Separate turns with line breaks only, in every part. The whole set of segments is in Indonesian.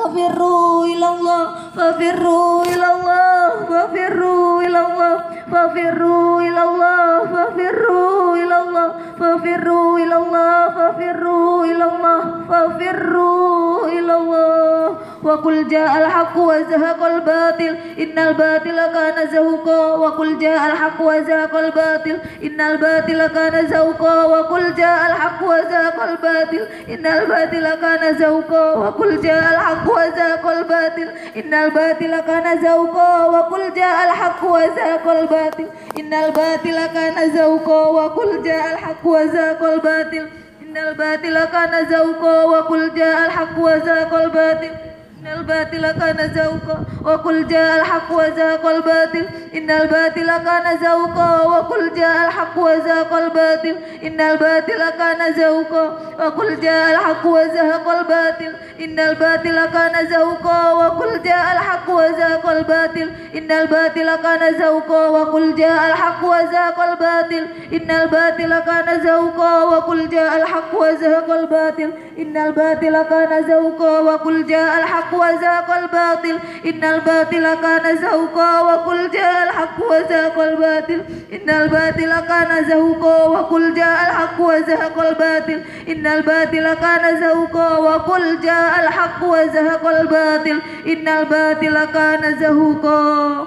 ففروا إلى الله ففروا إلى الله ففروا إلى الله ففروا إلى الله ففروا إلى الله ففروا إلى الله ففروا إلى الله ففروا إلى الله وقل جاء الحق وزهق الباطل إن الباطل كان زهوقا وقل جاء الحق وزهق الباطل إن الباطل كان زهوقا وقل جاء الحق وزهق الباطل إن الباطل كان زهوقا وقل جاء الحق وزهق الباطل إن الباطل كان زهوقا وقل جاء الحق وزهق الباطل إن الباطل كان زهوقا وقل جاء الحق وزهق الباطل إن الباطل كان زهوقا وقل جاء الحق وزهق الباطل إن الباطل كان زهوقا وقل جاء الحق وزهق الباطل إن الباطل كان زهوقا وقل جاء الحق وزهق الباطل إن الباطل كان زهوقا وقل جاء الحق وزهق الباطل إن الباطل كان زهوقا وقل جاء الحق وزهق الباطل إن الباطل كان زهوقا وقل جاء الحق وزهق الباطل إن الباطل كان زهوقا وقل جاء الحق وزهق الباطل إن الباطل كان زهوقا وقل جاء الحق وزهق الباطل إن الباطل كان زهوقا وقل جاء الحق وزهق الباطل إن الباطل كان زهوقا وقل جاء الحق وزهق الباطل إن الباطل كان زهوقا وقل جاء الحق وزهق الباطل إن الباطل كان زهوقا.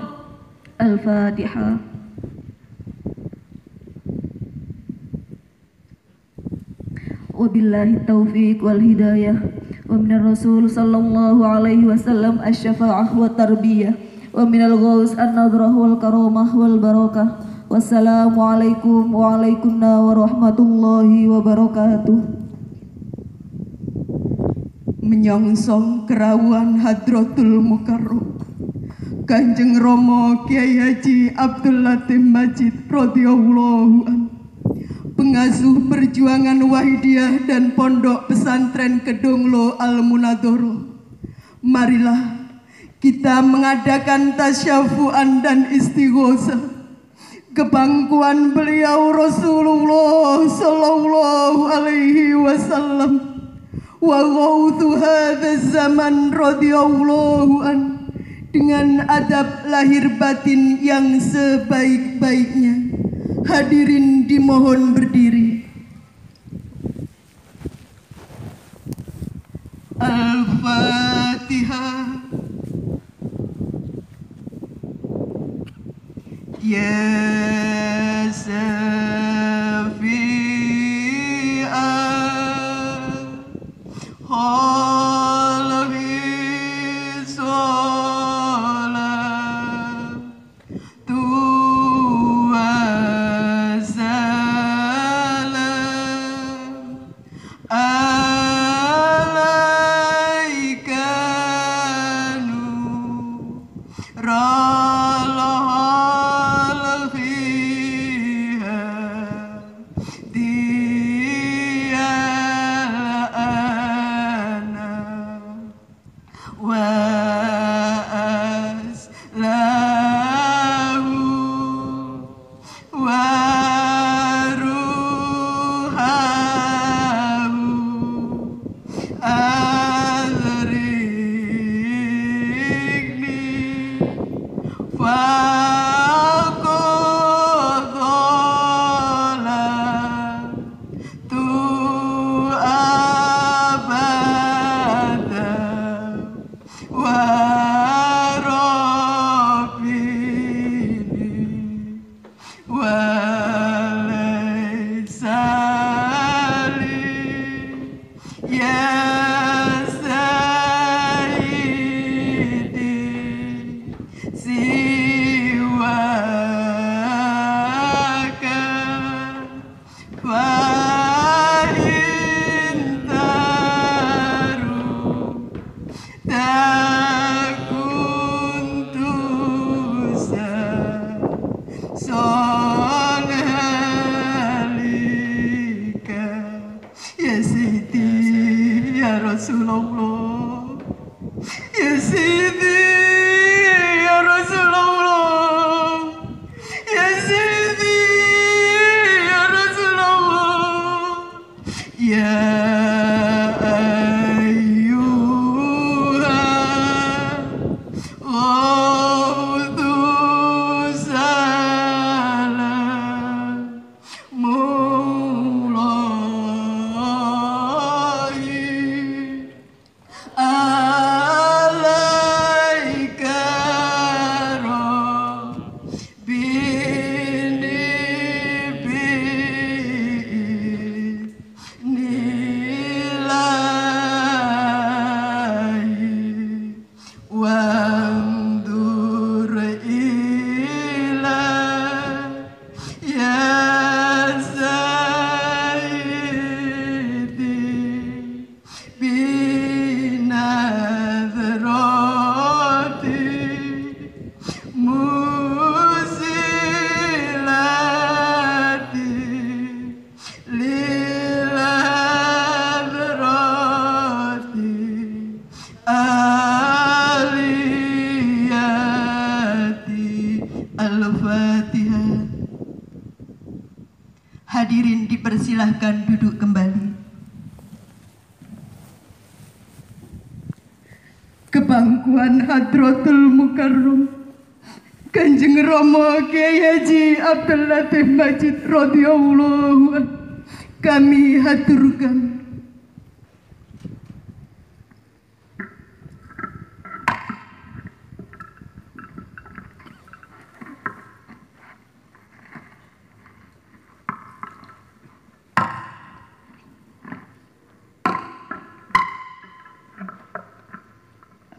الفاتحة. وبالله التوفيق والهداية ومن الرسول صلى الله عليه وسلم الشفاعة والتربية ومن الغوث النظرة والكرامة والبركة. والسلام عليكم وعليكم ورحمة الله وبركاته.
Menyongsong kerawuhan Hadratul Mukarram Kanjeng Romo Kiai Haji Abdul Latif Majid radhiyallahu anhu, pengasuh perjuangan Wahidiyah dan Pondok Pesantren Kedonglo Al-Munadhara. Marilah kita mengadakan tasyafu'an dan istighosah kebangkuan beliau Rasulullah sallallahu alaihi wasallam wa ghawthu hadzal zaman radhiyallahu an, dengan adab lahir batin yang sebaik-baiknya. Hadirin dimohon berdiri. Al-Fatihah. Ya Safi'ah Khalqi Salatu Wassalam Alaika Nurul Fiha Diyana Wa Aslahu Wa Ruhahu Azrikni Faqadhala Tu abada Wa Rabbini Wa Laysali Ya Sayyidi Siwaka Fa'intaru Takuntusa Sonhalika Ya Siti Ya Rasulullah Ya Siti Ya Rasulullah Ya Siti Ya Rasulullah Ya ayyuhan Al-Adiyati Al-Fatihah. Hadirin dipersilahkan duduk kembali. Kebangkuan Hadratul Mukarram Kanjeng Rama Kyai Haji Abdul Latif Majid radhiyallahu anhu kami haturkan.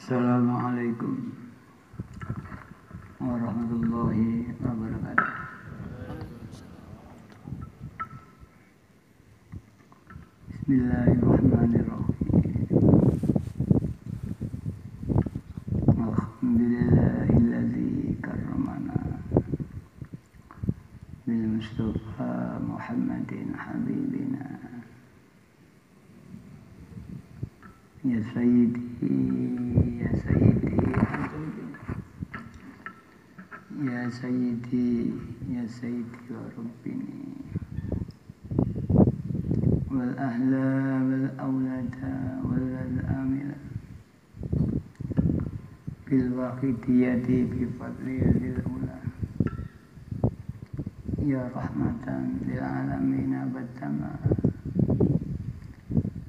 Assalamualaikum warahmatullahi wabarakatuh. Bismillahirrahmanirrahim. Alhamdulillahilladzi karramana bil Mustafa Muhammadin habibina. Ya Sayyidi, Ya Sayyidi, Ya Sayyidi, Ya Sayyidi wa Rabbini wal ahla wal awlada wal amila bil waqidiyati bi fadli lil ula ya rahmatan lil alamin abatama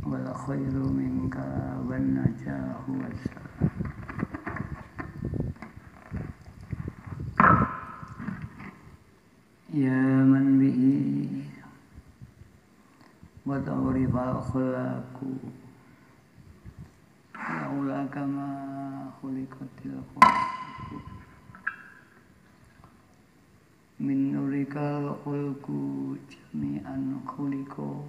wal khairu minka wan najahu wassalam. Ya man bihi wa ta'rifal khulaqu laula kama khuliqatil khulaqu min nurikal khulqu jami'an khuliqu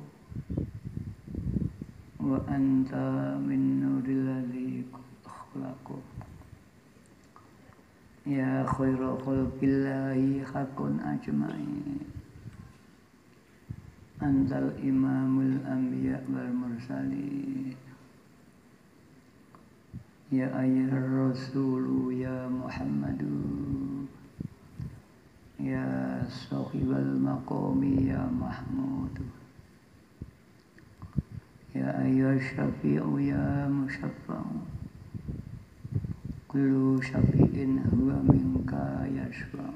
wa anta min nuril ladzi khalaqu ya khairu khalqillahi haqqun ajma'in antal imamul anbiya wal mursalin ya ayyuhar rasulu ya Muhammadu ya sahibal maqami ya mahmudu ya ayyuhas syafi'u ya musyaffa'u kullu syafi'in huwa minka yashfa'u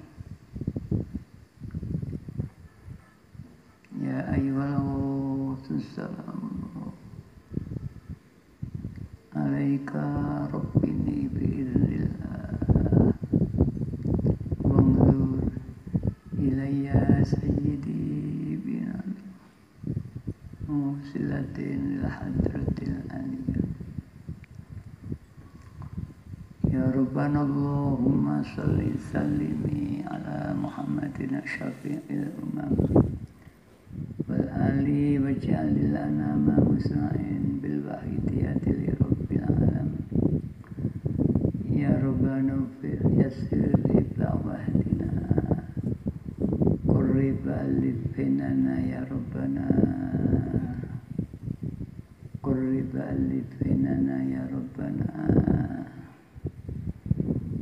ya ayyuhal salamu alaika rabbini bi'iznillah wanzur ilayya sayyidi binal musilatin hadratil aliyah ya Rabbana Allahumma salli sallimi ala Muhammadin syafi'il umam wal ali waj'al lana ma musna'in bil wahidiyati li rabbil alamin ya Rabbana fir yassir ibla wahdina qurrib alifina ya Rabbana qurrib alifina ya Rabbana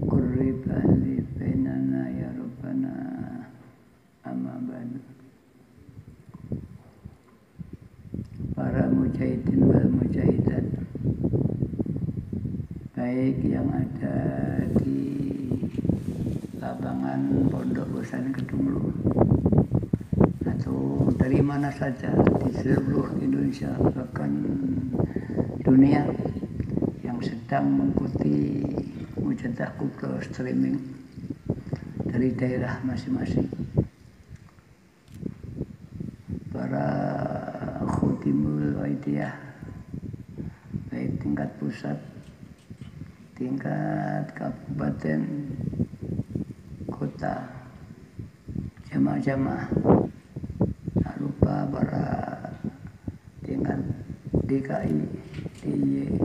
qurrib alifina ya Rabbana amma ba'du. Para mujahidin wal mujahidat, baik yang ada di lapangan Pondok Pesantren Kedunglu atau dari mana saja di seluruh Indonesia bahkan dunia yang sedang mengikuti Mujadah Kubra streaming dari daerah masing-masing, para Khotimul Waidiyah baik tingkat pusat, tingkat kabupaten, kota, jamaah-jamaah, tak lupa para tingkat DKI, DIY,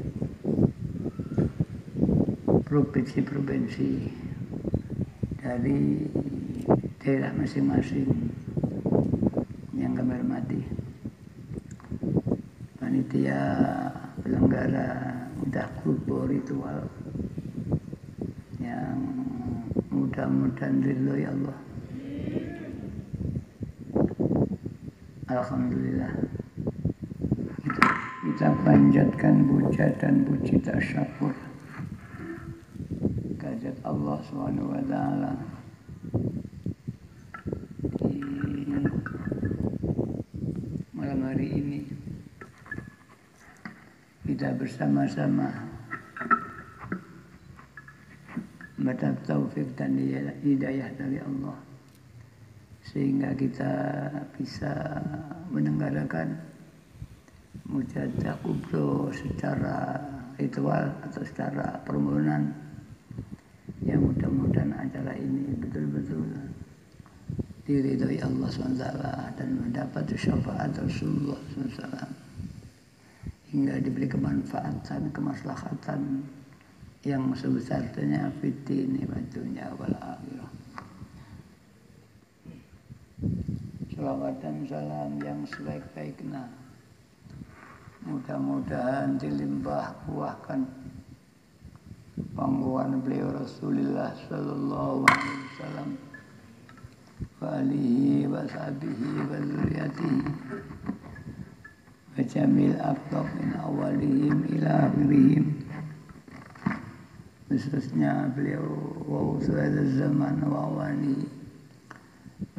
provinsi-provinsi dari daerah masing-masing yang kami hormati, panitia penyelenggara sudah kubur ritual yang mudah-mudahan ridho ya Allah. Alhamdulillah, kita panjatkan puja dan puji tasyakur kehadirat Allah Subhanahu wa taala di malam hari ini. Kita bersama-sama mendapat taufik dan hidayah dari Allah, sehingga kita bisa mendengarkan mujadah kubro secara ritual atau secara permohonan, yang mudah-mudahan acara ini betul-betul diridhoi Allah SWT dan mendapat syafaat Rasulullah SAW, hingga diberi kemanfaatan, kemaslahatan yang sebesar-besarnya fid dini wa dunya wal akhirah. Salawat dan salam yang sebaik-baiknya mudah-mudahan dilimpah ruahkan pangkuan beliau Rasulullah sallallahu alaihi wasallam wa alihi wa sahbihi wa dzurriyyatihi wa jamil aqtab min awalihim ila akhirihim, khususnya beliau wa usul zaman wa awali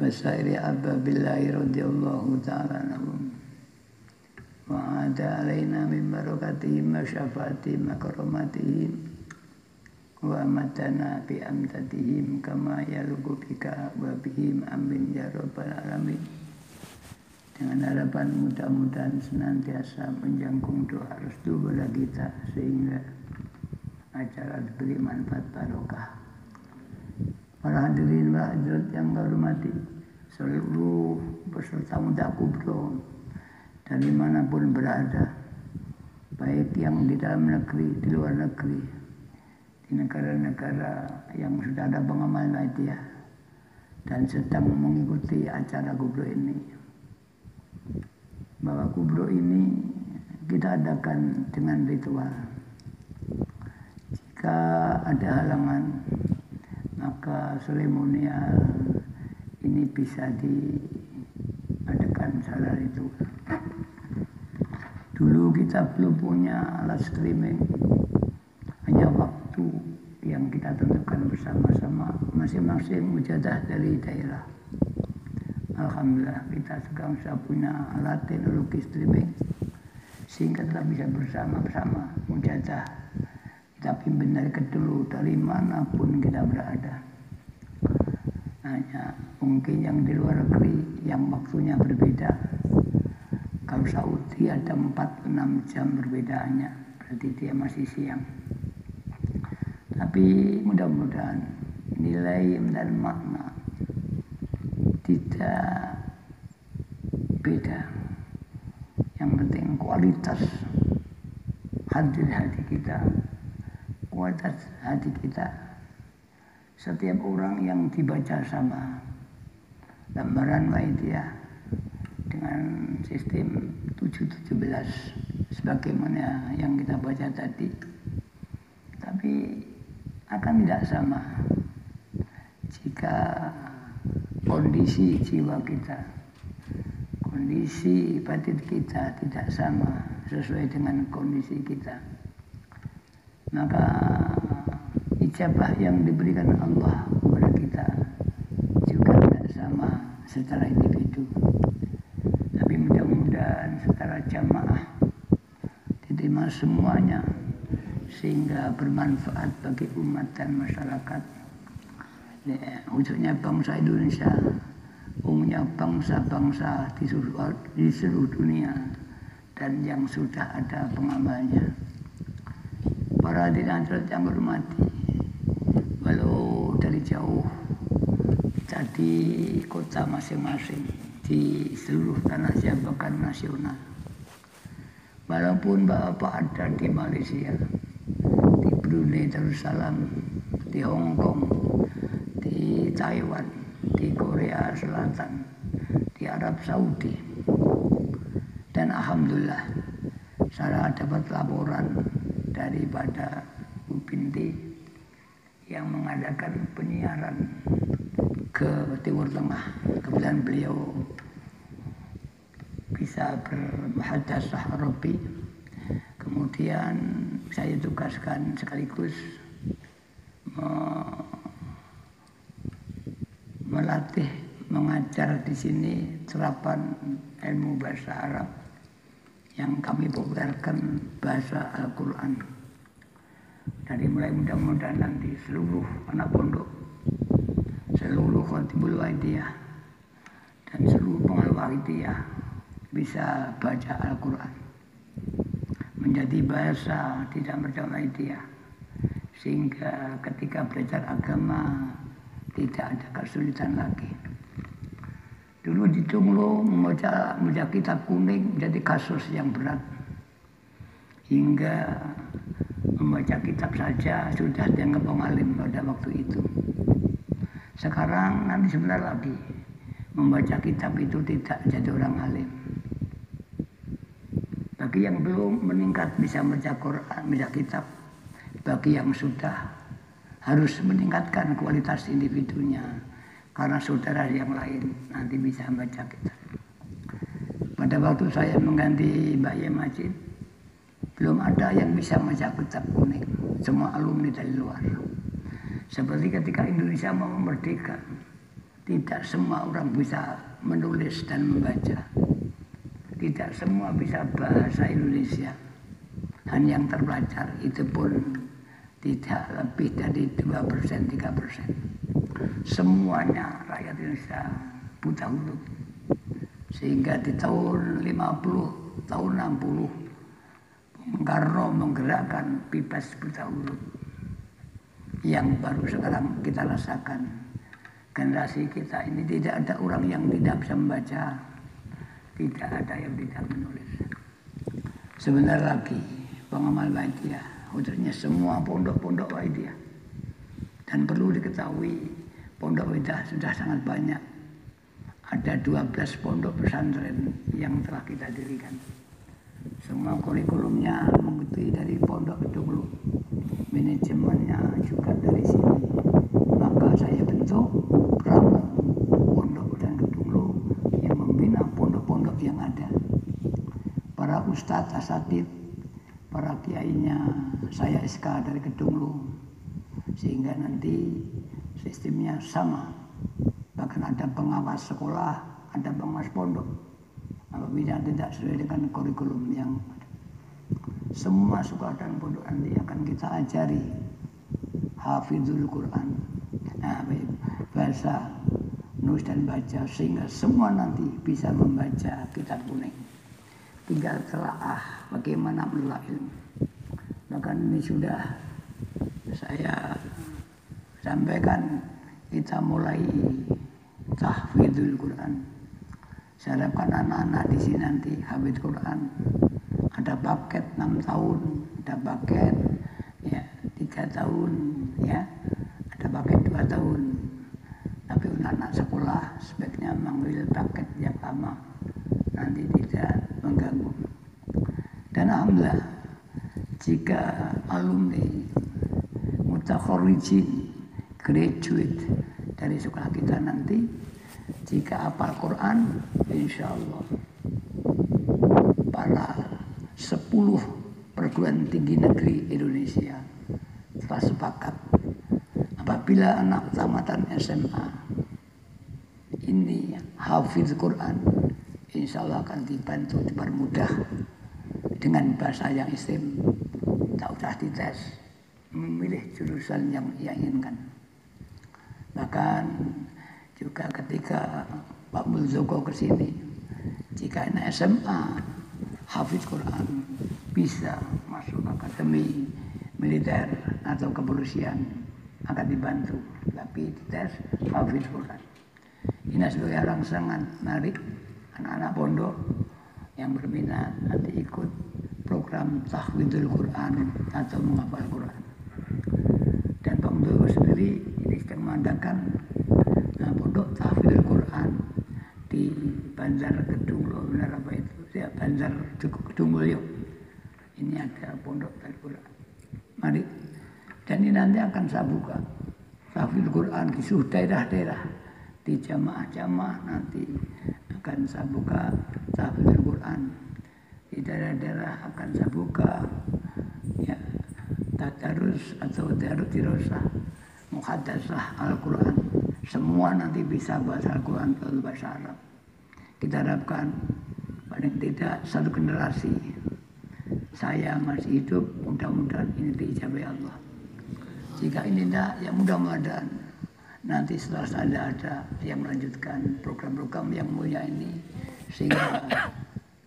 wasairi ababillahi radhiyallahu ta'ala anhum wa ada alaina min barakatihim wa syafaatihim wa karamatihim wa amatana bi amtatihim kama yalugu bika wa bihim amin ya rabbal alamin. Dengan harapan mudah-mudahan senantiasa menjangkung doa restu kepada kita, sehingga acara diberi manfaat barokah. Para hadirin wa hadirat yang kami hormati, seluruh peserta muda kubro dari manapun berada, baik yang di dalam negeri, di luar negeri, di negara-negara yang sudah ada pengamal media dan sedang mengikuti acara kubro ini, bahwa kubro ini kita adakan dengan ritual. Jika ada halangan, maka seremonial ini bisa diadakan secara ritual. Dulu kita belum punya alat streaming, hanya waktu yang kita tentukan bersama-sama masing-masing mujadah dari daerah. Alhamdulillah kita sekarang sudah punya alat teknologi streaming, sehingga kita bisa bersama-sama mujadah. Kita pimpin dari kedulu, dari manapun kita berada. Hanya mungkin yang di luar negeri yang waktunya berbeda. Kalau Saudi ada 4-6 jam perbedaannya, berarti dia masih siang. Tapi mudah-mudahan nilai dan makna tidak beda. Yang penting kualitas hadir hati kita, kualitas hati kita. Setiap orang yang dibaca sama lembaran Waidiah dengan sistem 717 sebagaimana yang kita baca tadi, tapi akan tidak sama jika kondisi jiwa kita, kondisi batin kita tidak sama sesuai dengan kondisi kita. Maka ijabah yang diberikan Allah kepada kita juga tidak sama secara individu, tapi mudah-mudahan secara jamaah diterima semuanya, sehingga bermanfaat bagi umat dan masyarakat, khususnya bangsa Indonesia, umumnya bangsa-bangsa di seluruh dunia, dan yang sudah ada pengamalnya. Para hadirin yang hormati, walau dari jauh kita di kota masing-masing di seluruh tanah Jawa bahkan nasional, walaupun Bapak ada di Malaysia, di Brunei Darussalam, di Hong Kong, di Taiwan, di Korea Selatan, di Arab Saudi, dan alhamdulillah saya dapat laporan daripada Bu Binti yang mengadakan penyiaran ke Timur Tengah. Kemudian beliau bisa bermuhadzatsah Arabi. Kemudian saya tugaskan sekaligus melatih mengajar di sini terapan ilmu bahasa Arab yang kami populerkan bahasa Al-Quran. Dari mulai mudah-mudahan nanti seluruh anak pondok, seluruh khatibul waidiyah dan seluruh pengawal waidiyah bisa baca Al-Quran menjadi bahasa tidak berjamaah waidiyah, sehingga ketika belajar agama tidak ada kesulitan lagi. Dulu di Tunglo membaca kitab kuning menjadi kasus yang berat, hingga membaca kitab saja sudah dianggap pengalim pada waktu itu. Sekarang nanti sebentar lagi membaca kitab itu tidak jadi orang alim. Bagi yang belum meningkat bisa membaca Quran, membaca kitab. Bagi yang sudah harus meningkatkan kualitas individunya, karena saudara yang lain nanti bisa membaca kitab. Pada waktu saya mengganti Mbak Ye Majid, belum ada yang bisa membaca kitab kuning, semua alumni dari luar. Seperti ketika Indonesia mau merdeka, tidak semua orang bisa menulis dan membaca. Tidak semua bisa bahasa Indonesia. Hanya yang terpelajar itu pun tidak lebih dari 2%, 3%. Semuanya rakyat Indonesia buta huruf. Sehingga di tahun 50, tahun 60, Bung Karno menggerakkan bebas buta huruf. Yang baru sekarang kita rasakan. Generasi kita ini tidak ada orang yang tidak bisa membaca. Tidak ada yang tidak menulis. Sebentar lagi pengamal waidiyah, khususnya semua pondok-pondok waidiyah. Dan perlu diketahui, pondok waidiyah sudah sangat banyak. Ada 12 pondok pesantren yang telah kita dirikan. Semua kurikulumnya mengikuti dari pondok Kedunglu. Manajemennya juga dari sini. Maka saya bentuk Pramu Pondok dan Kedunglu yang membina pondok-pondok yang ada. Para ustadz asatidz, para kiainya saya SK dari Kedunglu, sehingga nanti sistemnya sama. Bahkan ada pengawas sekolah, ada pengawas pondok. Apabila tidak sesuai dengan kurikulum yang ada, semua sekolah dan pondok nanti akan kita ajari hafizul Quran, bahasa nulis dan baca, sehingga semua nanti bisa membaca kitab kuning. Tinggal telaah bagaimana menelaah ilmu. Bahkan ini sudah saya sampaikan, kita mulai tahfidzul Quran. Saya harapkan anak-anak di sini nanti hafidz Quran. Ada paket 6 tahun, ada paket ya 3 tahun, ya ada paket 2 tahun. Tapi anak-anak sekolah sebaiknya mengambil paket yang lama, nanti tidak mengganggu. Dan alhamdulillah, jika alumni mutakharrijin, graduate dari sekolah kita nanti, jika hafal Quran, insya Allah para 10 perguruan tinggi negeri Indonesia telah sepakat apabila anak tamatan SMA ini hafidz Quran, insya Allah akan dibantu, dipermudah dengan bahasa yang istim. Tak usah dites, memilih jurusan yang ia inginkan. Bahkan juga ketika Pak Muldoko ke sini, jika anak SMA hafidz Quran bisa masuk akademi militer atau kepolisian, akan dibantu. Tapi dites hafidz Quran. Ini sebagai rangsangan menarik anak-anak pondok yang berminat nanti ikut program tahfidzul Quran atau menghafal Quran. Dan Pak Muldoko sendiri ini sedang mengadakan pondok tahfidzul Quran di Banjar Kedunglo, benar apa itu? Ya, Banjar Kedunglo. Ini ada pondok tahfidzul Quran. Mari. Dan ini nanti akan saya buka tahfidz Quran di seluruh daerah-daerah, di jamaah-jamaah nanti akan saya buka tahfidz Quran di daerah-daerah, akan saya buka ya tadarus atau darut dirosah muhadasah Al-Quran, semua nanti bisa bahasa Al-Quran atau bahasa Arab. Kita harapkan paling tidak satu generasi saya masih hidup, mudah-mudahan ini diijabahi Allah. Jika ini tidak, ya mudah-mudahan nanti setelah saya ada yang melanjutkan program-program yang mulia ini, sehingga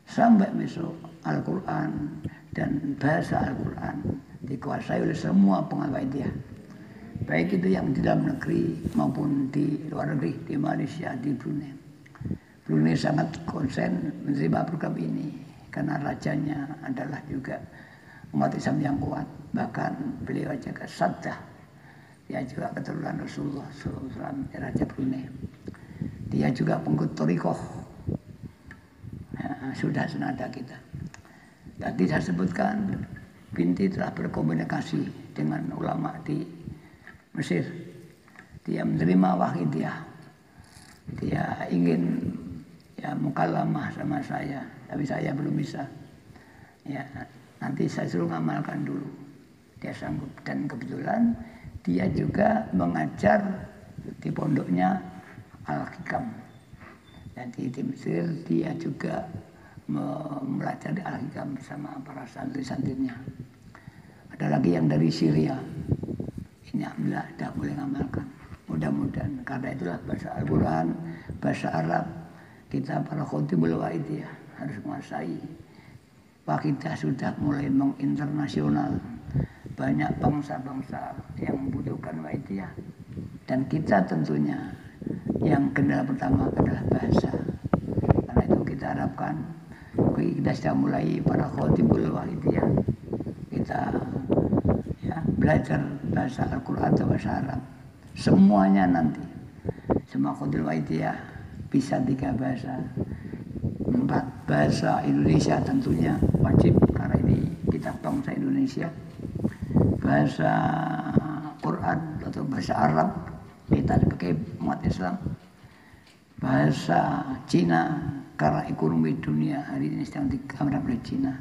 sampai besok Al-Quran dan bahasa Al-Quran dikuasai oleh semua pengawal dia, baik itu yang di dalam negeri maupun di luar negeri, di Malaysia, di Brunei. Brunei sangat konsen menerima program ini karena rajanya adalah juga umat Islam yang kuat. Bahkan beliau juga sabda, dia juga keturunan Rasulullah SAW, Raja Brunei. Dia juga pengikut Thariqah, sudah senada kita. Tadi saya sebutkan Binti telah berkomunikasi dengan ulama di Mesir. Dia menerima wahyu dia ingin ya mukalamah sama saya, tapi saya belum bisa. Ya nanti saya suruh ngamalkan dulu, dia sanggup. Dan kebetulan dia juga mengajar di pondoknya Al-Hikam. Jadi di Mesir dia juga mempelajari Al-Hikam bersama para santri-santrinya. Ada lagi yang dari Syria. Ini alhamdulillah sudah boleh ngamalkan. Mudah-mudahan karena itulah bahasa Al-Quran, bahasa Arab, kita para khotibul waidiyah harus menguasai. Pak kita sudah mulai menginternasional. Banyak bangsa-bangsa yang membutuhkan waidiyah. Dan kita tentunya yang kendala pertama adalah bahasa. Karena itu kita harapkan kita sudah mulai para khotibul waidiyah. Kita ya, belajar bahasa Al-Quran atau bahasa Arab. Semuanya nanti. Semua khotibul waidiyah bisa 3 bahasa. 4 bahasa Indonesia tentunya wajib karena ini kita bangsa Indonesia. Bahasa Quran atau bahasa Arab kita sebagai umat Islam. Bahasa Cina karena ekonomi dunia hari ini sedang digambar oleh Cina.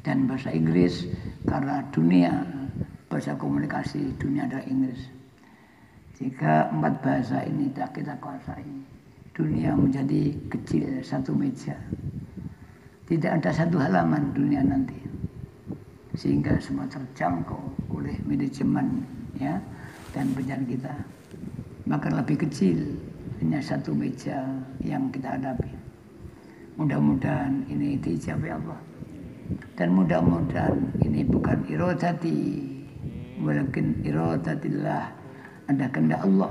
Dan bahasa Inggris karena dunia bahasa komunikasi dunia adalah Inggris. Jika 4 bahasa ini tak kita kuasai, dunia menjadi kecil, satu meja. Tidak ada satu halaman dunia nanti, sehingga semua terjangkau oleh manajemen ya dan penjara kita. Bahkan lebih kecil, hanya satu meja yang kita hadapi. Mudah-mudahan ini diijabahi Allah. Dan mudah-mudahan ini bukan iradati, walakin iradatillah, ada kehendak Allah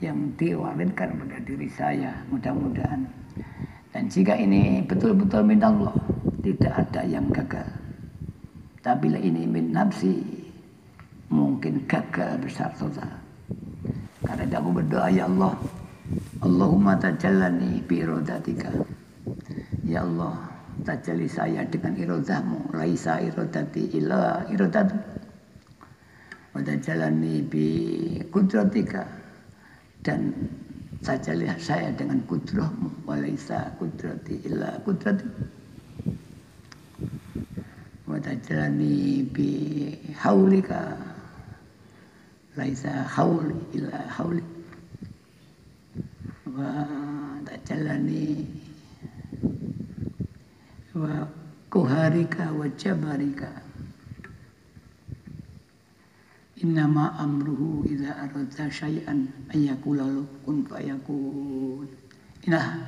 yang diwariskan pada diri saya, mudah-mudahan. Dan jika ini betul-betul min Allah, tidak ada yang gagal. Tapi ini min nafsi, mungkin gagal besar total. Karena aku berdoa, ya Allah, Allahumma tajallani bi iradatika. Ya Allah, tajalli saya dengan iradahmu, laisa iradati illa iradatu. Wa tajallani bi kudratika, dan tajalli saya dengan kudrahmu, wa laisa kudrati illa kudratu. Wa tajallani bi haulika, laisa hauli illa hauli. Wa tajallani wa kuharika wa jabarika. Innama amruhu idza arada syai'an ayyakula kun fayakun. Inilah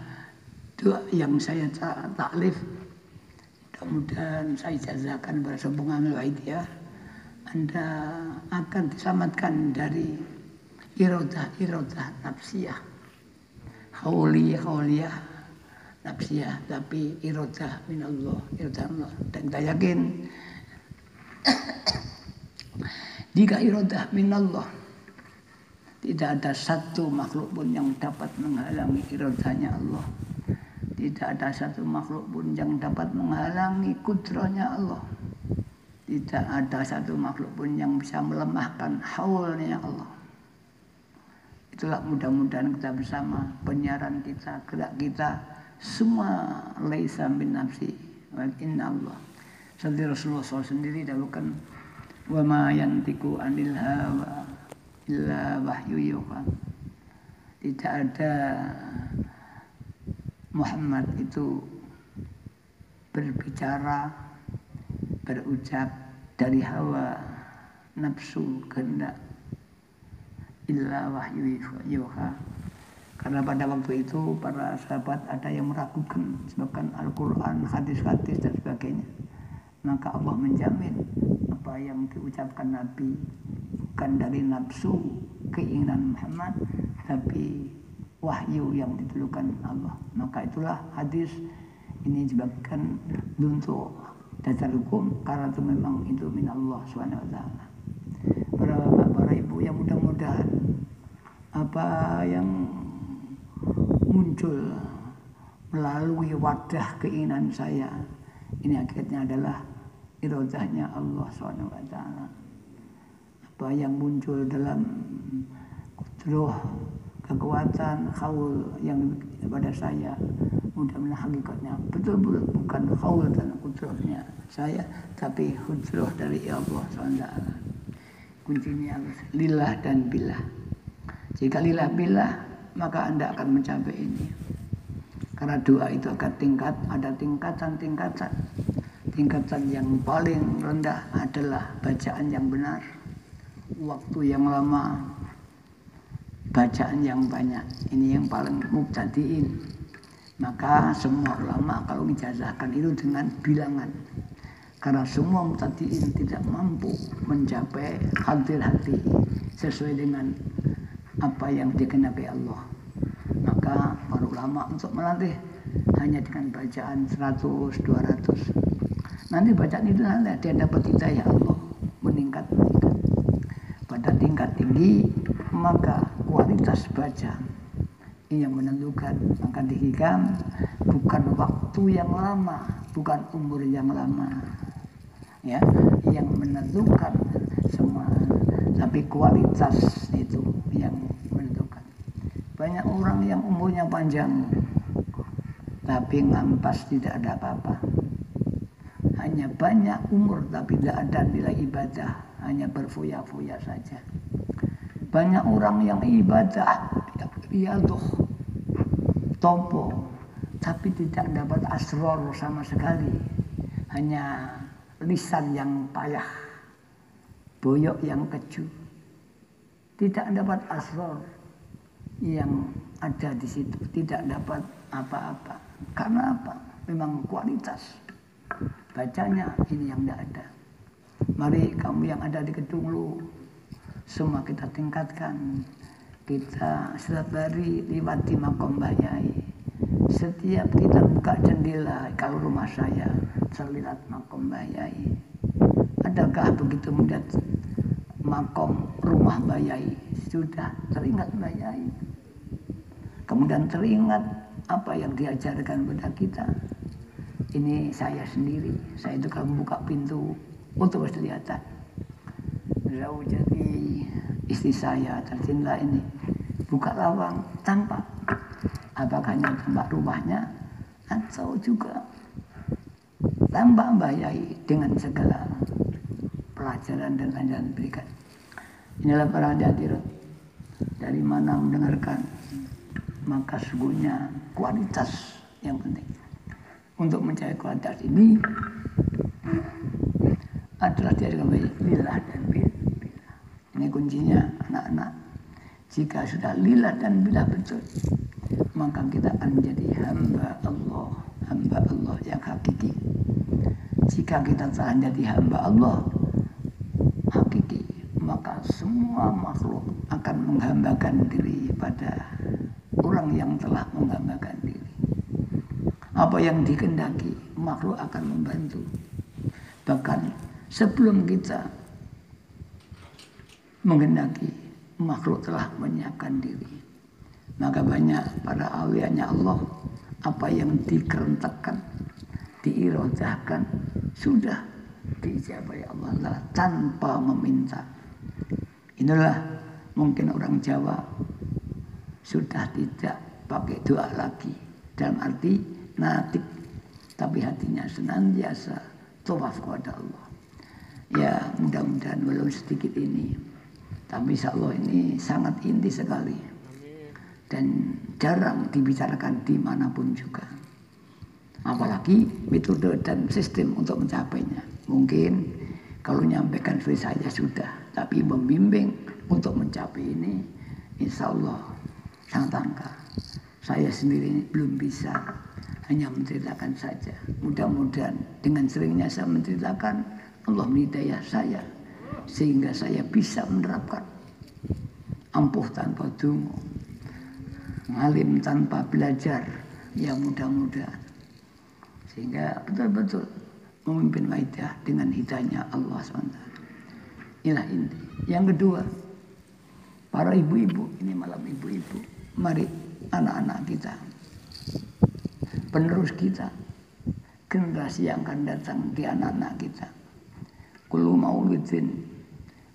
doa yang saya taklif. Mudah-mudahan saya jazakan pada sambungan waidiyah. Anda akan diselamatkan dari iradah nafsiyah. Hauliyah nafsiyah, tapi iradah minallah, iradah Allah. Dan kita yakin jika iradah minallah, tidak ada satu makhluk pun yang dapat menghalangi iradahnya Allah. Tidak ada satu makhluk pun yang dapat menghalangi kudrahnya Allah. Tidak ada satu makhluk pun yang bisa melemahkan haulnya Allah. Itulah mudah-mudahan kita bersama, penyiaran kita, gerak kita, semua laisa min nafsi wa inna Allah. Seperti Rasulullah SAW sendiri dahulukan, wa ma yantiku anil hawa illa wahyu yuha. Tidak ada Muhammad itu berbicara, berucap dari hawa nafsu kehendak, illa wahyu yuha. Karena pada waktu itu para sahabat ada yang meragukan sebabkan Al-Quran, hadis-hadis dan sebagainya. Maka Allah menjamin apa yang diucapkan Nabi bukan dari nafsu keinginan Muhammad, tapi wahyu yang diturunkan Allah. Maka itulah hadis ini disebabkan untuk dasar hukum, karena itu memang itu min Allah SWT. Para bapak, para ibu yang mudah-mudahan apa yang muncul melalui wadah keinginan saya ini akhirnya adalah irodahnya Allah SWT. Apa yang muncul dalam kudroh, kekuatan, haul yang pada saya, mudah-mudahan hakikatnya betul-betul bukan haul dan kudrohnya saya, tapi kudroh dari Allah SWT. Kuncinya lillah dan billah. Jika lillah billah, maka Anda akan mencapai ini. Karena doa itu akan ada tingkatan-tingkatan. Tingkatan yang paling rendah adalah bacaan yang benar, waktu yang lama, bacaan yang banyak. Ini yang paling mubtadiin. Maka semua ulama kalau menjazahkan itu dengan bilangan. Karena semua mubtadiin tidak mampu mencapai hadir hati sesuai dengan apa yang dikehendaki Allah. Maka para ulama untuk melatih hanya dengan bacaan 100, 200. Nanti bacaan itu nanti dia dapat hidayah Allah, meningkat. Pada tingkat tinggi maka kualitas baca ini yang menentukan. Maka dihikam bukan waktu yang lama, bukan umur yang lama, ya, yang menentukan semua, tapi kualitas itu yang menentukan. Banyak orang yang umurnya panjang tapi ngampas, tidak ada apa-apa. Hanya banyak umur tapi tidak ada nilai ibadah, hanya berfoya-foya saja. Banyak orang yang ibadah, riadoh, tompo, tapi tidak dapat asror sama sekali. Hanya lisan yang payah, boyok yang keju. Tidak dapat asror yang ada di situ, tidak dapat apa-apa. Karena apa? Memang kualitas bacanya ini yang tidak ada. Mari kamu yang ada di gedung lu, semua kita tingkatkan. Kita setiap hari liwati makom Mbah Yai. Setiap kita buka jendela, kalau rumah saya terlihat makom Mbah Yai. Adakah begitu melihat makom rumah Mbah Yai sudah teringat Mbah Yai? Kemudian teringat apa yang diajarkan pada kita. Ini saya sendiri, saya itu kalau membuka pintu untuk kelihatan. Jadi istri saya tercinta ini buka lawang tampak, apakah hanya tampak rumahnya atau juga tampak Mbah Yai dengan segala pelajaran dan ajaran berikan. Inilah para hadirin dari mana mendengarkan, maka sesungguhnya kualitas yang penting. Untuk mencapai kualitas ini adalah diadakan lillah dan billah. Ini kuncinya anak-anak. Jika sudah lillah dan billah betul, maka kita akan menjadi hamba Allah yang hakiki. Jika kita telah menjadi hamba Allah hakiki, maka semua makhluk akan menghambakan diri pada orang yang telah menghambakan diri. Apa yang dikehendaki, makhluk akan membantu. Bahkan sebelum kita menghendaki, makhluk telah menyiapkan diri. Maka banyak para awliya Allah, apa yang dikerentakkan, diirodahkan, sudah diijabah ya Allah adalah tanpa meminta. Inilah mungkin orang Jawa sudah tidak pakai doa lagi dalam arti natik, tapi hatinya senantiasa tawaf kepada Allah. Ya mudah-mudahan walau sedikit ini, tapi insya Allah ini sangat inti sekali dan jarang dibicarakan dimanapun juga. Apalagi metode dan sistem untuk mencapainya. Mungkin kalau menyampaikan seperti saya sudah, tapi membimbing untuk mencapai ini insya Allah sangat langka. Saya sendiri belum bisa, hanya menceritakan saja. Mudah-mudahan dengan seringnya saya menceritakan, Allah menghidayah saya sehingga saya bisa menerapkan. Ampuh tanpa dungu, ngalim tanpa belajar, ya mudah-mudahan sehingga betul-betul memimpin waidah dengan hidayahnya Allah SWT. Inilah inti. Yang kedua, para ibu-ibu, ini malam ibu-ibu, mari anak-anak kita, penerus kita, generasi yang akan datang di anak-anak kita. Kullu maulidin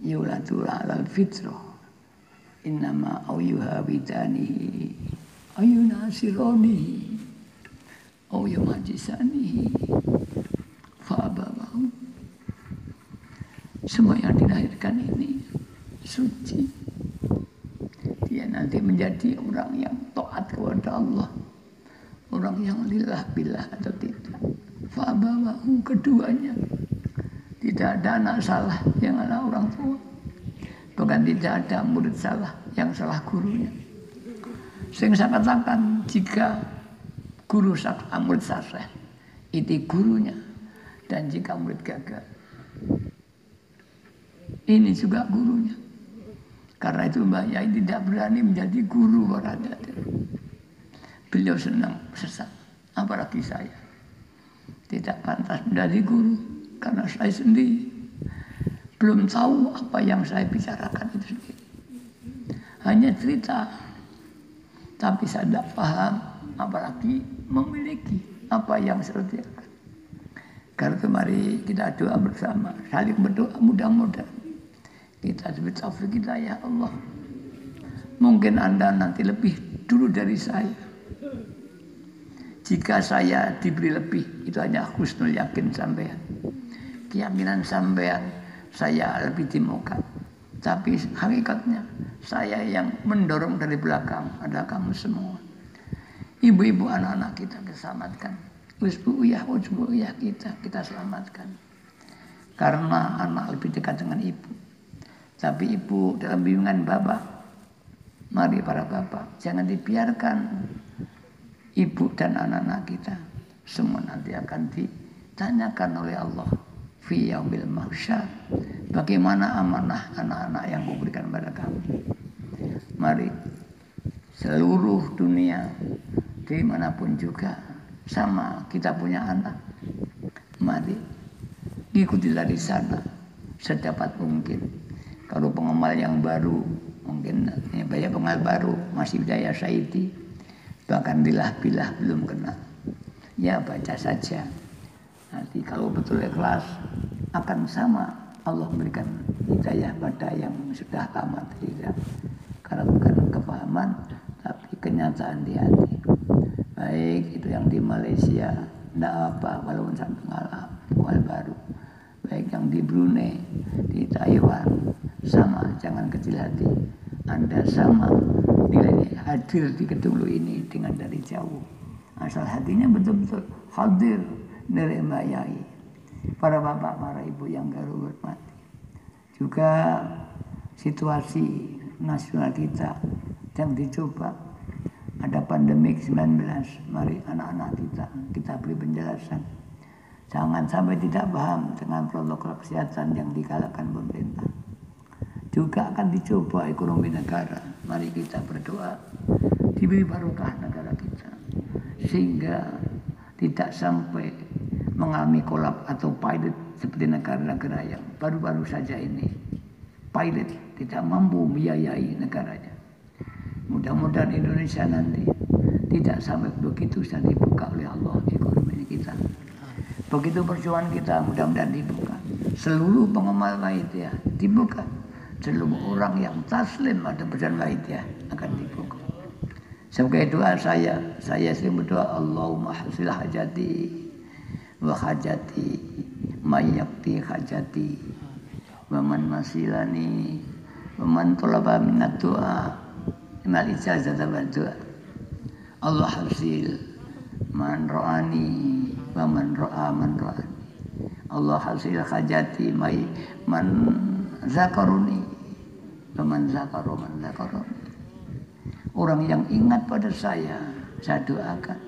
yuladu alal fitrah innama ayyuha bidanihi ayunasironihi ayyumajisanihi fa'abawahu. Semua yang dilahirkan ini suci. Dia nanti menjadi orang yang taat kepada Allah, orang yang lillah billah atau tidak. Fa'abawahu, keduanya. Tidak ada anak salah yang ada orang tua. Bahkan tidak ada murid salah yang salah gurunya. Sing saya katakan, jika guru murid saleh, itu gurunya. Dan jika murid gagal, ini juga gurunya. Karena itu Mbak Yai tidak berani menjadi guru berada. Beliau senang sesat, apalagi saya. Tidak pantas menjadi guru, karena saya sendiri belum tahu apa yang saya bicarakan itu sendiri. Hanya cerita, tapi saya tidak paham, apalagi memiliki apa yang saya ceritakan. Karena itu mari kita doa bersama, saling berdoa, mudah-mudahan kita diberi taufik kita ya Allah. Mungkin Anda nanti lebih dulu dari saya. Jika saya diberi lebih, itu hanya husnul yakin sampean. Keyakinan sampean saya lebih di muka. Tapi hakikatnya saya yang mendorong dari belakang adalah kamu semua. Ibu-ibu, anak-anak kita selamatkan. Usbu'uyah kita selamatkan. Karena anak lebih dekat dengan ibu. Tapi ibu dalam bimbingan bapak, mari para bapak, jangan dibiarkan ibu dan anak-anak kita semua nanti akan ditanyakan oleh Allah fi yaumil mahsyar. Bagaimana amanah anak-anak yang kau berikan pada kamu. Mari seluruh dunia dimanapun juga sama kita punya anak. Mari ikuti dari sana sedapat mungkin. Kalau pengamal yang baru, mungkin banyak pengamal baru, masih Hidayah Saidi, bahkan bilah belum kenal. Ya baca saja. Nanti kalau betul ikhlas akan sama Allah memberikan hidayah pada yang sudah lama tidak. Karena bukan kepahaman, tapi kenyataan di hati. Baik itu yang di Malaysia, tidak apa, walaupun sampai pengamal baru. Baik yang di Brunei, di Taiwan, sama, jangan kecil hati. Anda sama nilainya hadir di kedulu ini dengan dari jauh. Asal hatinya betul-betul hadir dari Mbak Yai. Para bapak, para ibu yang garuh hormati. Juga situasi nasional kita yang dicoba. Ada pandemik 19, mari anak-anak kita beri penjelasan. Jangan sampai tidak paham dengan protokol kesehatan yang digalakkan pemerintah. Juga akan dicoba ekonomi negara. Mari kita berdoa diberi barokah negara kita. Sehingga tidak sampai mengalami kolap atau pilot seperti negara-negara yang baru-baru saja ini. Pilot tidak mampu membiayai negaranya. Mudah-mudahan Indonesia nanti tidak sampai begitu saja dibuka oleh Allah ekonomi kita. Begitu perjuangan kita mudah-mudahan dibuka. seluruh pengamal Wahidiyah dibuka. Seluruh orang yang taslim pada pesan Wahidiyah akan dibuka. Sebagai doa saya sering berdoa, Allahumma hasil hajati wa hajati mayakti hajati wa man masilani wa man talaba minat doa mal ijazah wa doa. Allah hasil man ra'ani wa man ra'a man ra'ani. Allah hasil hajati man zakaruni wa man zakaru man zakaruni. Orang yang ingat pada saya doakan.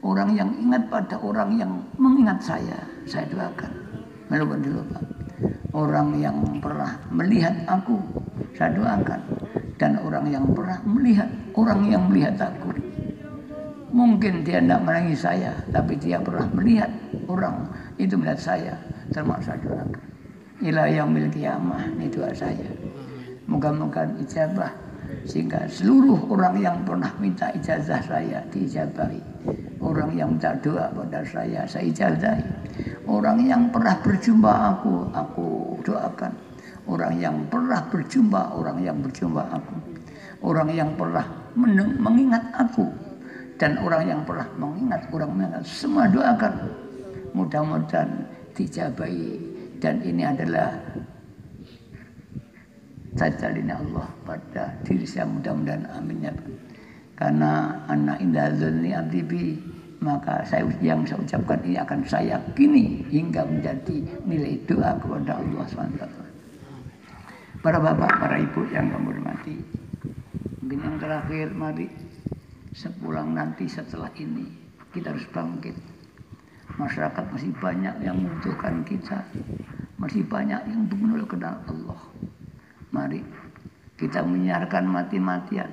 Orang yang ingat pada orang yang mengingat saya doakan. Walaupun dilupa. Orang yang pernah melihat aku, saya doakan. Dan orang yang pernah melihat orang yang melihat aku. Mungkin dia tidak menangis saya, tapi dia pernah melihat orang itu melihat saya, termasuk saya doakan. Ila yaumil qiyamah, ini doa saya. Moga-moga ijabah, sehingga seluruh orang yang pernah minta ijazah saya diijabahi. Orang yang minta doa pada saya ijazahi. Orang yang pernah berjumpa aku doakan. Orang yang pernah berjumpa, orang yang berjumpa aku. Orang yang pernah mengingat aku. Dan orang yang pernah mengingat, semua doakan. Mudah-mudahan dijabahi. Dan ini adalah tajallinya Allah pada diri saya, mudah-mudahan amin ya. Karena anak indah dzanni abdi bi, maka saya ucapkan ini akan saya yakini hingga menjadi nilai doa kepada Allah SWT. Para bapak, para ibu yang kami hormati, mungkin yang terakhir, mari sepulang nanti setelah ini kita harus bangkit. Masyarakat masih banyak yang membutuhkan kita, masih banyak yang belum kenal Allah. Mari kita menyiarkan mati-matian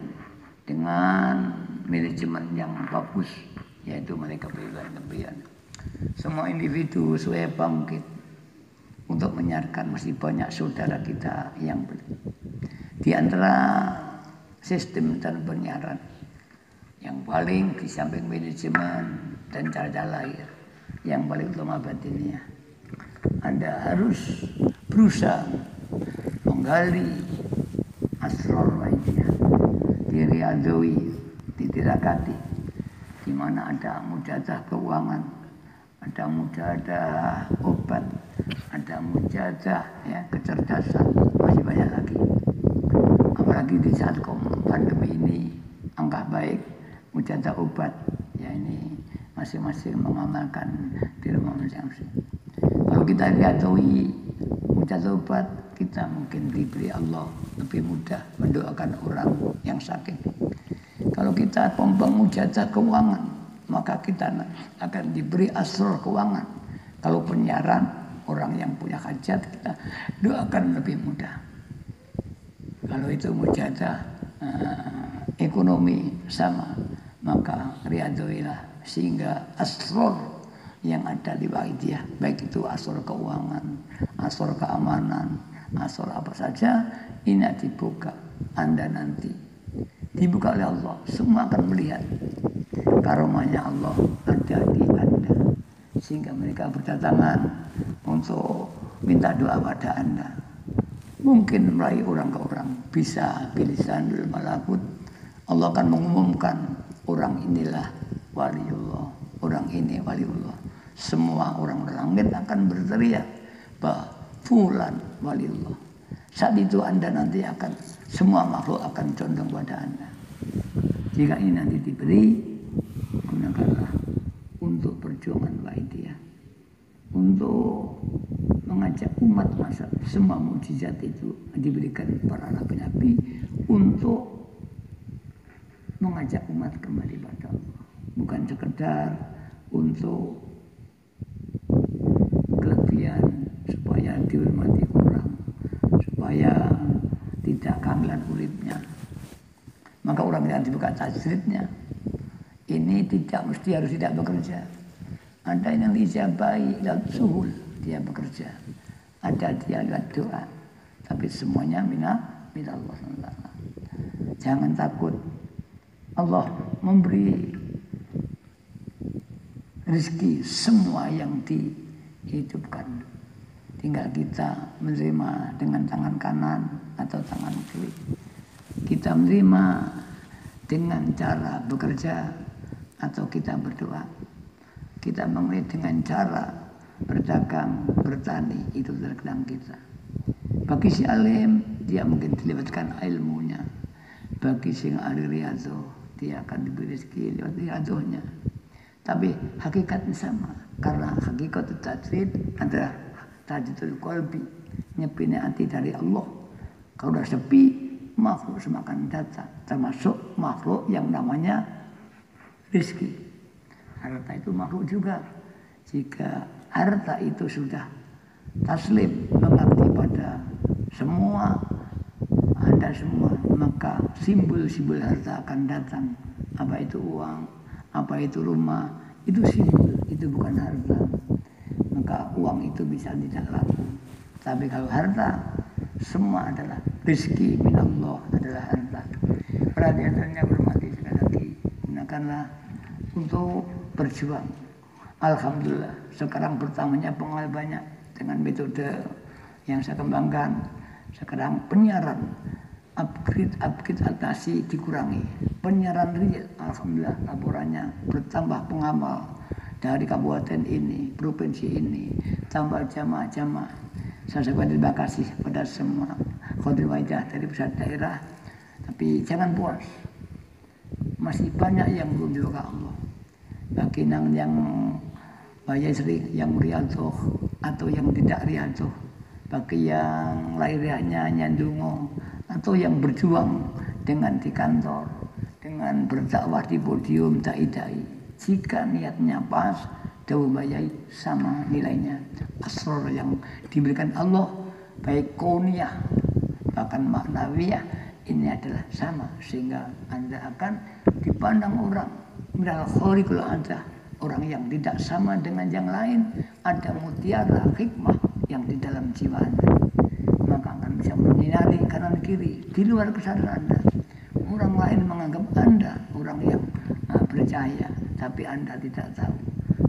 dengan manajemen yang bagus, yaitu mereka kebijakan. Semua individu supaya bangkit untuk menyiarkan. Masih banyak saudara kita yang di antara sistem dan penyiaran yang paling di samping manajemen dan cara lahir, yang paling utama batinnya, Anda harus berusaha menggali asrar Wahidiyah di Riyadhawi, di Tirakati, di mana ada mujadah keuangan, ada mujadah obat, ada mujadah kecerdasan, masih banyak lagi. Apalagi di saat pandemi ini, angka baik mujadah obat, ya ini masing-masing mengamalkan di rumah masing-masing. Kalau kita Riyadhawi mujadah obat, kita mungkin diberi Allah lebih mudah mendoakan orang yang sakit. Kalau kita pembang mujadah keuangan, maka kita akan diberi asrar keuangan. Kalau penyiaran, orang yang punya hajat, kita doakan lebih mudah. Kalau itu mujadah ekonomi sama, maka Riyadhawilah, sehingga asrar yang ada di Wahidiyah, baik itu asrar keuangan, asrar keamanan, asrar apa saja, ini dibuka. Anda nanti dibuka oleh Allah, semua akan melihat karomahnya Allah ada di Anda, sehingga mereka berdatangan untuk minta doa pada Anda. Mungkin melalui orang ke orang, bisa bilisanul malakut, Allah akan mengumumkan orang inilah waliullah, orang ini waliullah. Semua orang langit akan berteriak bahwa fulan waliullah. Saat itu Anda nanti akan, semua makhluk akan condong pada Anda. Jika ini nanti diberi, gunakanlah untuk perjuangan Wahidiyah, untuk mengajak umat masa. Semua mukjizat itu diberikan para nabi-nabi untuk mengajak umat kembali pada Allah, bukan sekedar untuk kelebihan supaya dihormati orang, supaya tidak kangelan uripnya. Maka orang yang dibuka tajridnya ini tidak mesti harus tidak bekerja. Ada yang dijabai lewat suhul, dia bekerja. Ada dia lewat doa. Tapi semuanya minallah. Jangan takut. Allah memberi rezeki semua yang dihidupkan, tinggal kita menerima dengan tangan kanan atau tangan kiri. Kita menerima dengan cara bekerja atau kita berdoa. Kita mengerti dengan cara berdagang, bertani, itu terkadang kita. Bagi si alim, dia mungkin dilibatkan ilmunya. Bagi si ahli riyadhah, dia akan diberi rezeki lewat riyadhahnya. Tapi hakikatnya sama, karena hakikat tajrid adalah tajridul qalbi, nyepine hati dari Allah. Kalau udah sepi, makhluk semakan datang, termasuk makhluk yang namanya rezeki. Harta itu makhluk juga. Jika harta itu sudah taslim, mengabdi pada semua, Anda semua, maka simbol-simbol harta akan datang. Apa itu uang, apa itu rumah, itu simbol, itu bukan harta. Maka uang itu bisa tidak laku. Tapi kalau harta, semua adalah rezeki minallah, adalah harta. Perhatiannya bermati sekali lagi, gunakanlah untuk berjuang. Alhamdulillah, sekarang bertambahnya pengawal banyak dengan metode yang saya kembangkan. Sekarang penyiaran upgrade atasi dikurangi. Penyiaran real, alhamdulillah laporannya bertambah pengamal dari kabupaten ini, provinsi ini, tambah jamaah-jamaah. Saya sampaikan terima kasih pada semua khadir wajah dari pusat daerah. Tapi jangan puas, masih banyak yang belum juga Allah. Bagi yang bayar sering, yang riyadhah atau yang tidak riyadhah, bagi yang lahirnya nyandungo atau yang berjuang dengan di kantor, dengan berdakwah di podium dai-dai, jika niatnya pas, dawu bayai sama nilainya. Asrar yang diberikan Allah, baik kauniyah bahkan maknawiyah, ini adalah sama, sehingga Anda akan dipandang orang minal khariqul ada, orang yang tidak sama dengan yang lain. Ada mutiara hikmah yang di dalam jiwa Anda, maka akan bisa menyinari kanan kiri di luar kesadaran Anda. Orang lain menganggap Anda orang yang bercahaya, tapi Anda tidak tahu.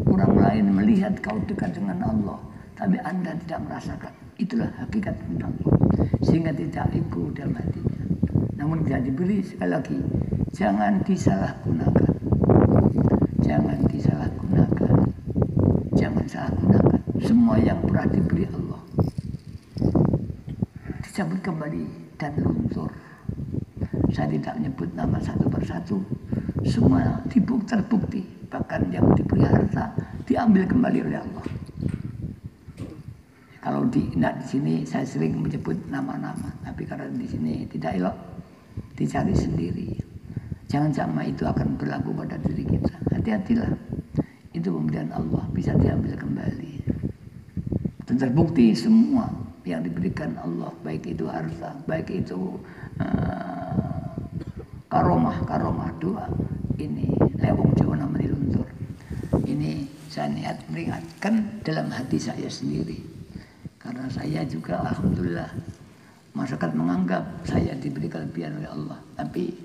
Orang lain melihat kau dekat dengan Allah, tapi Anda tidak merasakan. Itulah hakikat Allah, sehingga tidak ego dalam hatinya. Namun bisa diberi, sekali lagi, jangan disalahgunakan. Jangan disalahgunakan. Jangan salah gunakan. Semua yang pernah diberi Allah dicabut kembali dan luntur. Saya tidak menyebut nama satu persatu. Semua terbukti. Bahkan yang diberi harta diambil kembali oleh Allah. Kalau di sini saya sering menyebut nama-nama, tapi karena di sini tidak elok, dicari sendiri. Jangan sama itu akan berlaku pada diri kita. Hati-hatilah. Itu pemberian Allah bisa diambil kembali. Dan terbukti semua yang diberikan Allah, baik itu harta, baik itu karomah doa, ini lewong Jawa namanya luntur. Ini saya niat meringatkan dalam hati saya sendiri, karena saya juga alhamdulillah masyarakat menganggap saya diberi kelebihan oleh Allah, tapi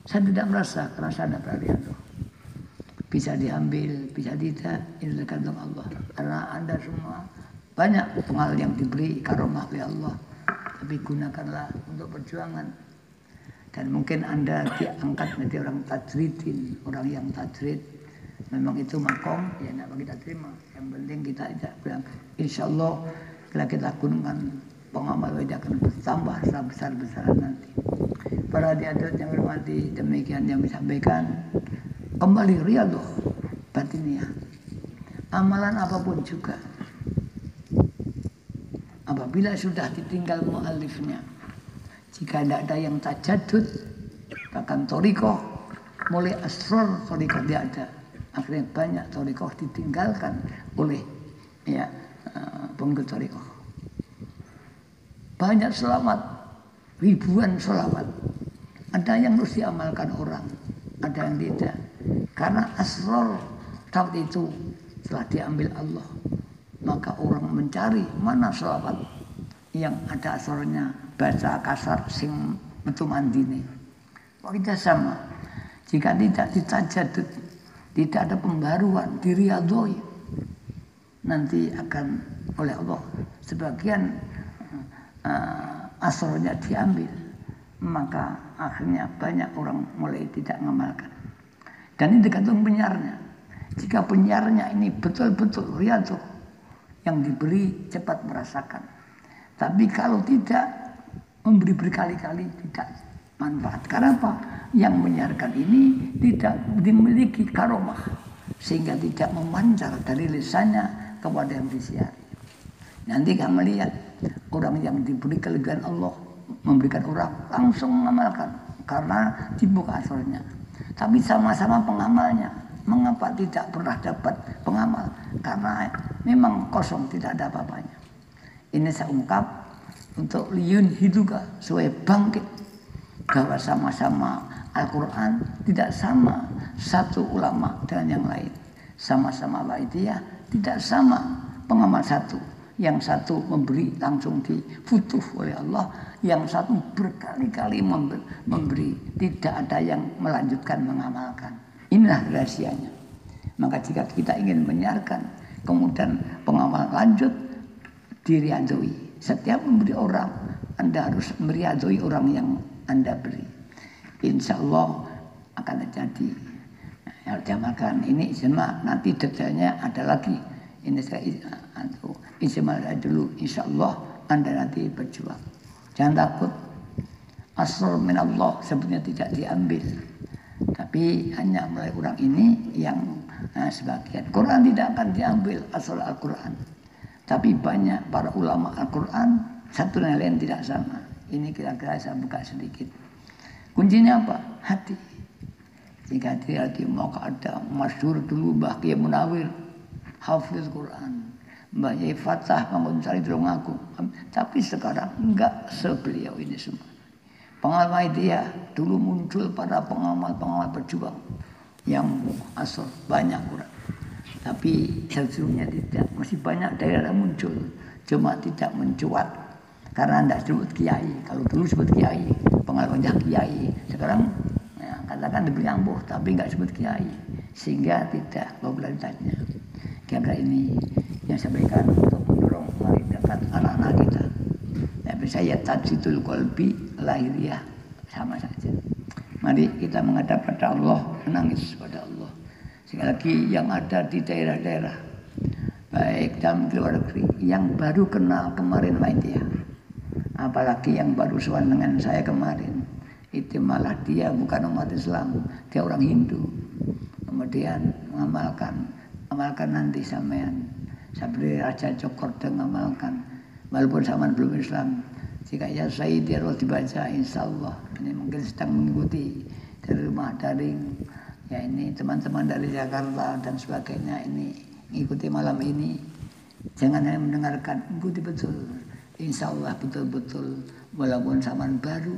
saya tidak merasa karena saya tidak pernah Allah. Bisa diambil, bisa tidak, ini tergantung Allah. Karena Anda semua banyak pengal yang diberi karomah oleh Allah, tapi gunakanlah untuk perjuangan. Dan mungkin Anda diangkat menjadi orang tajridin, orang yang tajrid. Memang itu makom, ya tidak kita terima. Yang penting kita tidak bilang, insya Allah bila kita gunakan pengamal wajah akan bertambah besar-besaran nanti. Para hadirin yang hormati, demikian yang disampaikan. Kembali riyadhah batiniyah. Amalan apapun juga, apabila sudah ditinggal mu'alifnya, jika tidak ada yang tajadud, bahkan thariqah, mulai asrar thariqah tidak ada. Akhirnya banyak thariqah ditinggalkan oleh pengikut thariqah. Banyak selawat, ribuan selawat. Ada yang harus diamalkan orang, ada yang tidak. Karena asrar saat itu telah diambil Allah, maka orang mencari mana selawat yang ada asrarnya, baca kasar sing metu mandine. Kita sama, jika tidak ditajadud, tidak ada pembaruan, diriyadhoi, nanti akan oleh Allah. Sebagian asrornya diambil, maka akhirnya banyak orang mulai tidak mengamalkan. Dan ini tergantung penyiarnya. Jika penyiarnya ini betul-betul riyadhah yang diberi, cepat merasakan. Tapi kalau tidak memberi berkali-kali, tidak manfaat. Karena apa? Yang menyiarkan ini tidak dimiliki karomah, sehingga tidak memancar dari lisannya kepada yang disiari. Nanti kamu melihat orang yang diberi kelebihan Allah memberikan orang langsung mengamalkan karena dibuka asrornya. Tapi sama-sama pengamalnya, mengapa tidak pernah dapat pengamal? Karena memang kosong, tidak ada apa-apanya. Ini saya ungkap untuk liyun hiduga supaya bangkit bahwa sama-sama Al-Quran tidak sama satu ulama dengan yang lain. Sama-sama Waidiyah tidak sama pengamal satu. Yang satu memberi langsung difutuh oleh Allah, yang satu berkali-kali memberi, tidak ada yang melanjutkan mengamalkan. Inilah rahasianya. Maka jika kita ingin menyiarkan, kemudian pengamal lanjut, diriadoi. Setiap memberi orang, Anda harus meriadoi orang yang Anda beri. Insya Allah akan terjadi. Nah, diamalkan ini ijma, nanti detailnya ada lagi. Ini saya ijma dulu, insya Allah Anda nanti berjuang. Jangan takut. Asror min Allah sebetulnya tidak diambil, tapi hanya mulai orang ini yang sebagian. Quran tidak akan diambil asal Al-Quran, tapi banyak para ulama Al-Quran satu dan lain tidak sama. Ini kira-kira saya buka sedikit. Kuncinya apa? Hati. Jika hati mau ada masyhur dulu Mbah Kiai Munawir, hafiz Quran, Mbah Yai Fatah Bangun Sari Tulungagung, tapi sekarang enggak sebeliau ini semua. Pengamal dia dulu muncul pada pengamal-pengamal berjuang yang asal banyak kurang, tapi sesungguhnya tidak, masih banyak daerah muncul, cuma tidak mencuat karena tidak sebut kiai. Kalau dulu sebut kiai, pengamalnya kiai, sekarang ya, katakan diberi ampuh, tapi enggak sebut kiai, sehingga tidak popularitasnya. Kira ini yang saya berikan untuk mendorong mari dekat anak-anak kita. Tapi saya tajidul qalbi lahiriah sama saja. Mari kita menghadap pada Allah, menangis pada Allah. Sekali lagi yang ada di daerah-daerah, baik dalam luar negeri, yang baru kenal kemarin Waidiyah, apalagi yang baru sowan dengan saya kemarin, itu malah dia bukan umat Islam, dia orang Hindu. Kemudian amalkan nanti sampean. Sabri Raja Cokor dengan amalkan, walaupun zaman belum Islam. Jika ya Sayyidi harus dibaca, insya Allah. Ini mungkin sedang mengikuti dari rumah daring. Ya ini teman-teman dari Jakarta dan sebagainya ini ikuti malam ini. Jangan hanya mendengarkan, ikuti betul. Insya Allah betul-betul walaupun zaman baru,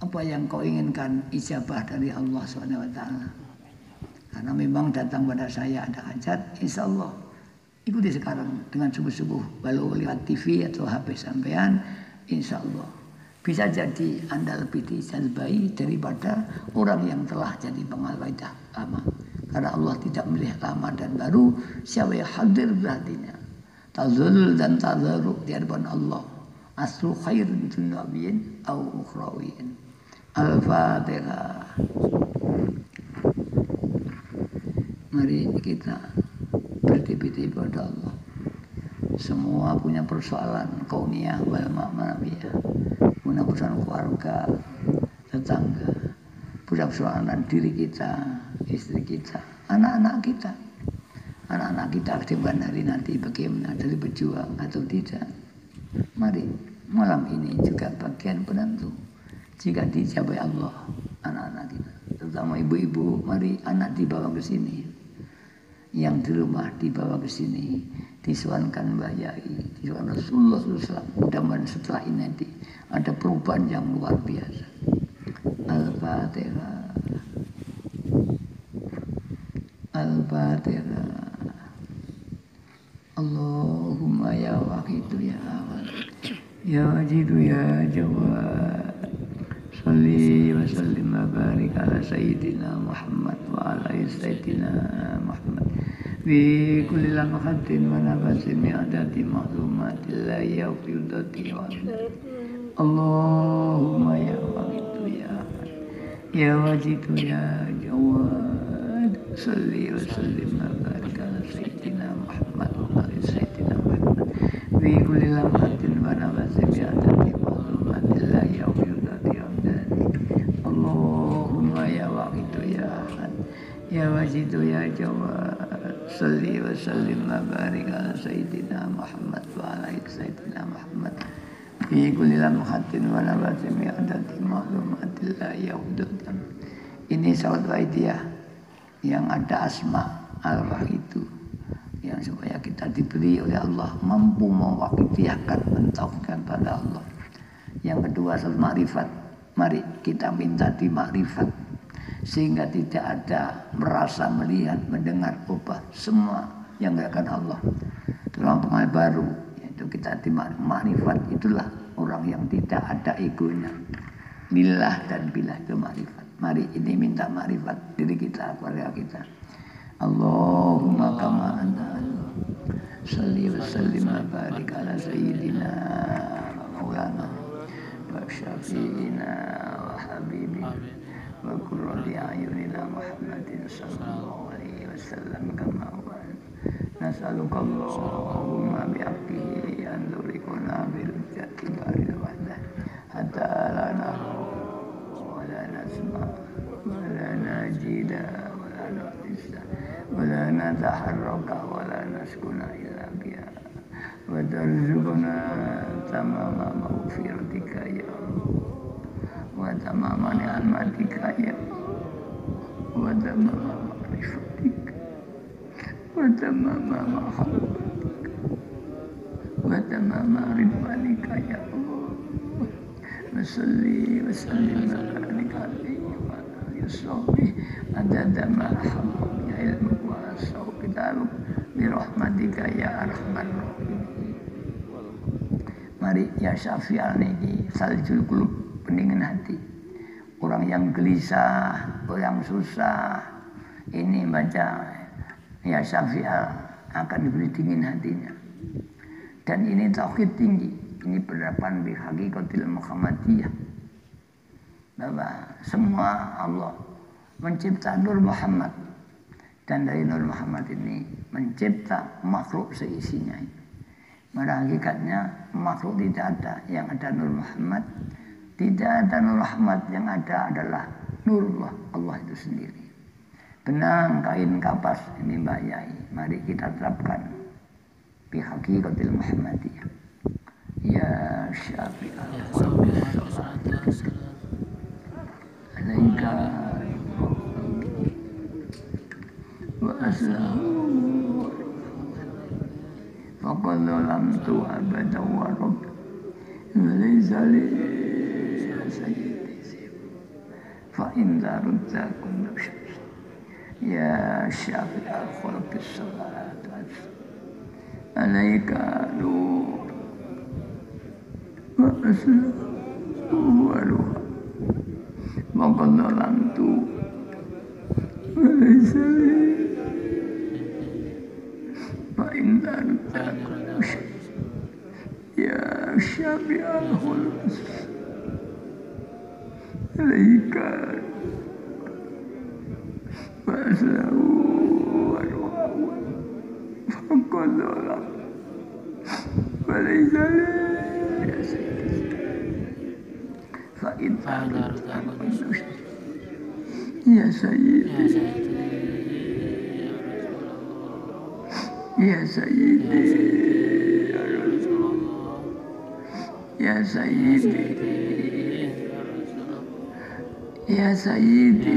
apa yang kau inginkan ijabah dari Allah SWT. Karena memang datang pada saya ada hajat, insya Allah ikuti sekarang dengan subuh-subuh, walau lewat TV atau HP sampean, insya Allah bisa jadi Anda lebih dijazbai daripada orang yang telah jadi pengamal Waidah lama. Karena Allah tidak memilih lama dan baru, siapa yang hadir berartinya tazul dan tazaruk di hadapan Allah. Aslu khairun dunyawiyin au ukhrawiyin. Al-Fatihah. Mari kita bertipi-tipi pada Allah. Semua punya persoalan kauniyah wal ma'nawiyah, punya persoalan keluarga, tetangga, punya persoalan diri kita, istri kita, anak-anak kita. Anak-anak kita kedepan hari nanti bagaimana, dari berjuang atau tidak. Mari malam ini juga bagian penentu. Jika dijabai Allah, anak-anak kita, terutama ibu-ibu, mari anak dibawa ke sini. Yang di rumah dibawa ke sini, disuankan Mbah Yai, disuankan Rasulullah SAW. Mudah-mudahan setelah ini nanti ada perubahan yang luar biasa. Al-Fatihah. Al-Fatihah. Allahumma ya wahidu ya awal, ya wajidu ya jawad. Salli wa sallim wa barik ala Sayyidina Muhammad wa ala Sayyidina Muhammad. fi kulli lamhatin wa nafasin mi'adati ma'lumatillah ya qiyudati wa Allahumma ya waqitu ya wajitu ya jawad salli wa sallim wa barik ala sayyidina Muhammad wa ala sayyidina Muhammad fi kulli lamhatin wa nafasin mi'adati ma'lumatillah ya qiyudati wa Allahumma ya waqitu ya ahad ya wajitu ya jawad salli wa sallim wa barik ala sayyidina Muhammad wa ala sayyidina Muhammad fi kulli lamhatin wa nafasin mi'adati ma'lumatillah ya hududan. Ini salat waidiyah yang ada asma al-wahidu yang supaya kita diberi oleh Allah mampu mewakifiyahkan mentauhidkan pada Allah. Yang kedua salat makrifat, mari kita minta di makrifat sehingga tidak ada merasa melihat mendengar ubah semua yang akan Allah. Dalam pengajian baru yaitu kita di makrifat, itulah orang yang tidak ada egonya. Lillah dan billah itu makrifat. Mari ini minta makrifat diri kita, keluarga kita. Allahumma kama anta salli wa sallim wa barik ala sayyidina maulana wa syafi'ina wa habibina wa qurrati a'yunina Muhammadin sallallahu alaihi wasallam kama huwa nas'aluka Allahumma bi'aqqihi an turikuna bil jati baril wahdah hatta la nara wa la nasma wa la najida wa la nafisa wa la nataharraka wa la naskuna illa biha wa tarzuquna tamama maghfiratika ya Allah wa tamama ni'matika ya wa tamama ma'rifatika wa tamama mahabbatika wa tamama ridwanika ya Allah wa salli wa sallim wa barik alaihi wa alihi wa sahbihi adada ma ahabba ya ilmu wa asau kitabuk bi rahmatika ya arhamar rahimin. Mari ya syafi'al niki saljul qulub, pendingin hati. Orang yang gelisah, orang yang susah, ini baca ya syafi'al akan diberi dingin hatinya. Dan ini tauhid tinggi, ini penerapan bi haqiqatil Muhammadiyah. Bahwa semua Allah mencipta Nur Muhammad, dan dari Nur Muhammad ini mencipta makhluk seisinya. Pada hakikatnya makhluk tidak ada, yang ada Nur Muhammad. Tidak ada Nur Muhammad, yang ada adalah Nurullah, Allah itu sendiri. Benang, kain, kapas, ini Mbak Yai. Mari kita terapkan bi haqiqatil Muhammadiyah. Ya syafi'al alaika wa aslahu faqad lamtu abadan wa rabb wa laysa li sayyidi fa in darutakum ya syafi'al khalqis salatu alaika nur wa aslahu wa ruha maqad lamtu wa laysa li fa in darutakum ya syafi'al khalqis alaika wa aslahu wa ruha maqad lamtu wa laysa li fa'in ya sayyidi ya sayyidi ya Rasulullah ya sayyidi ya sayyidi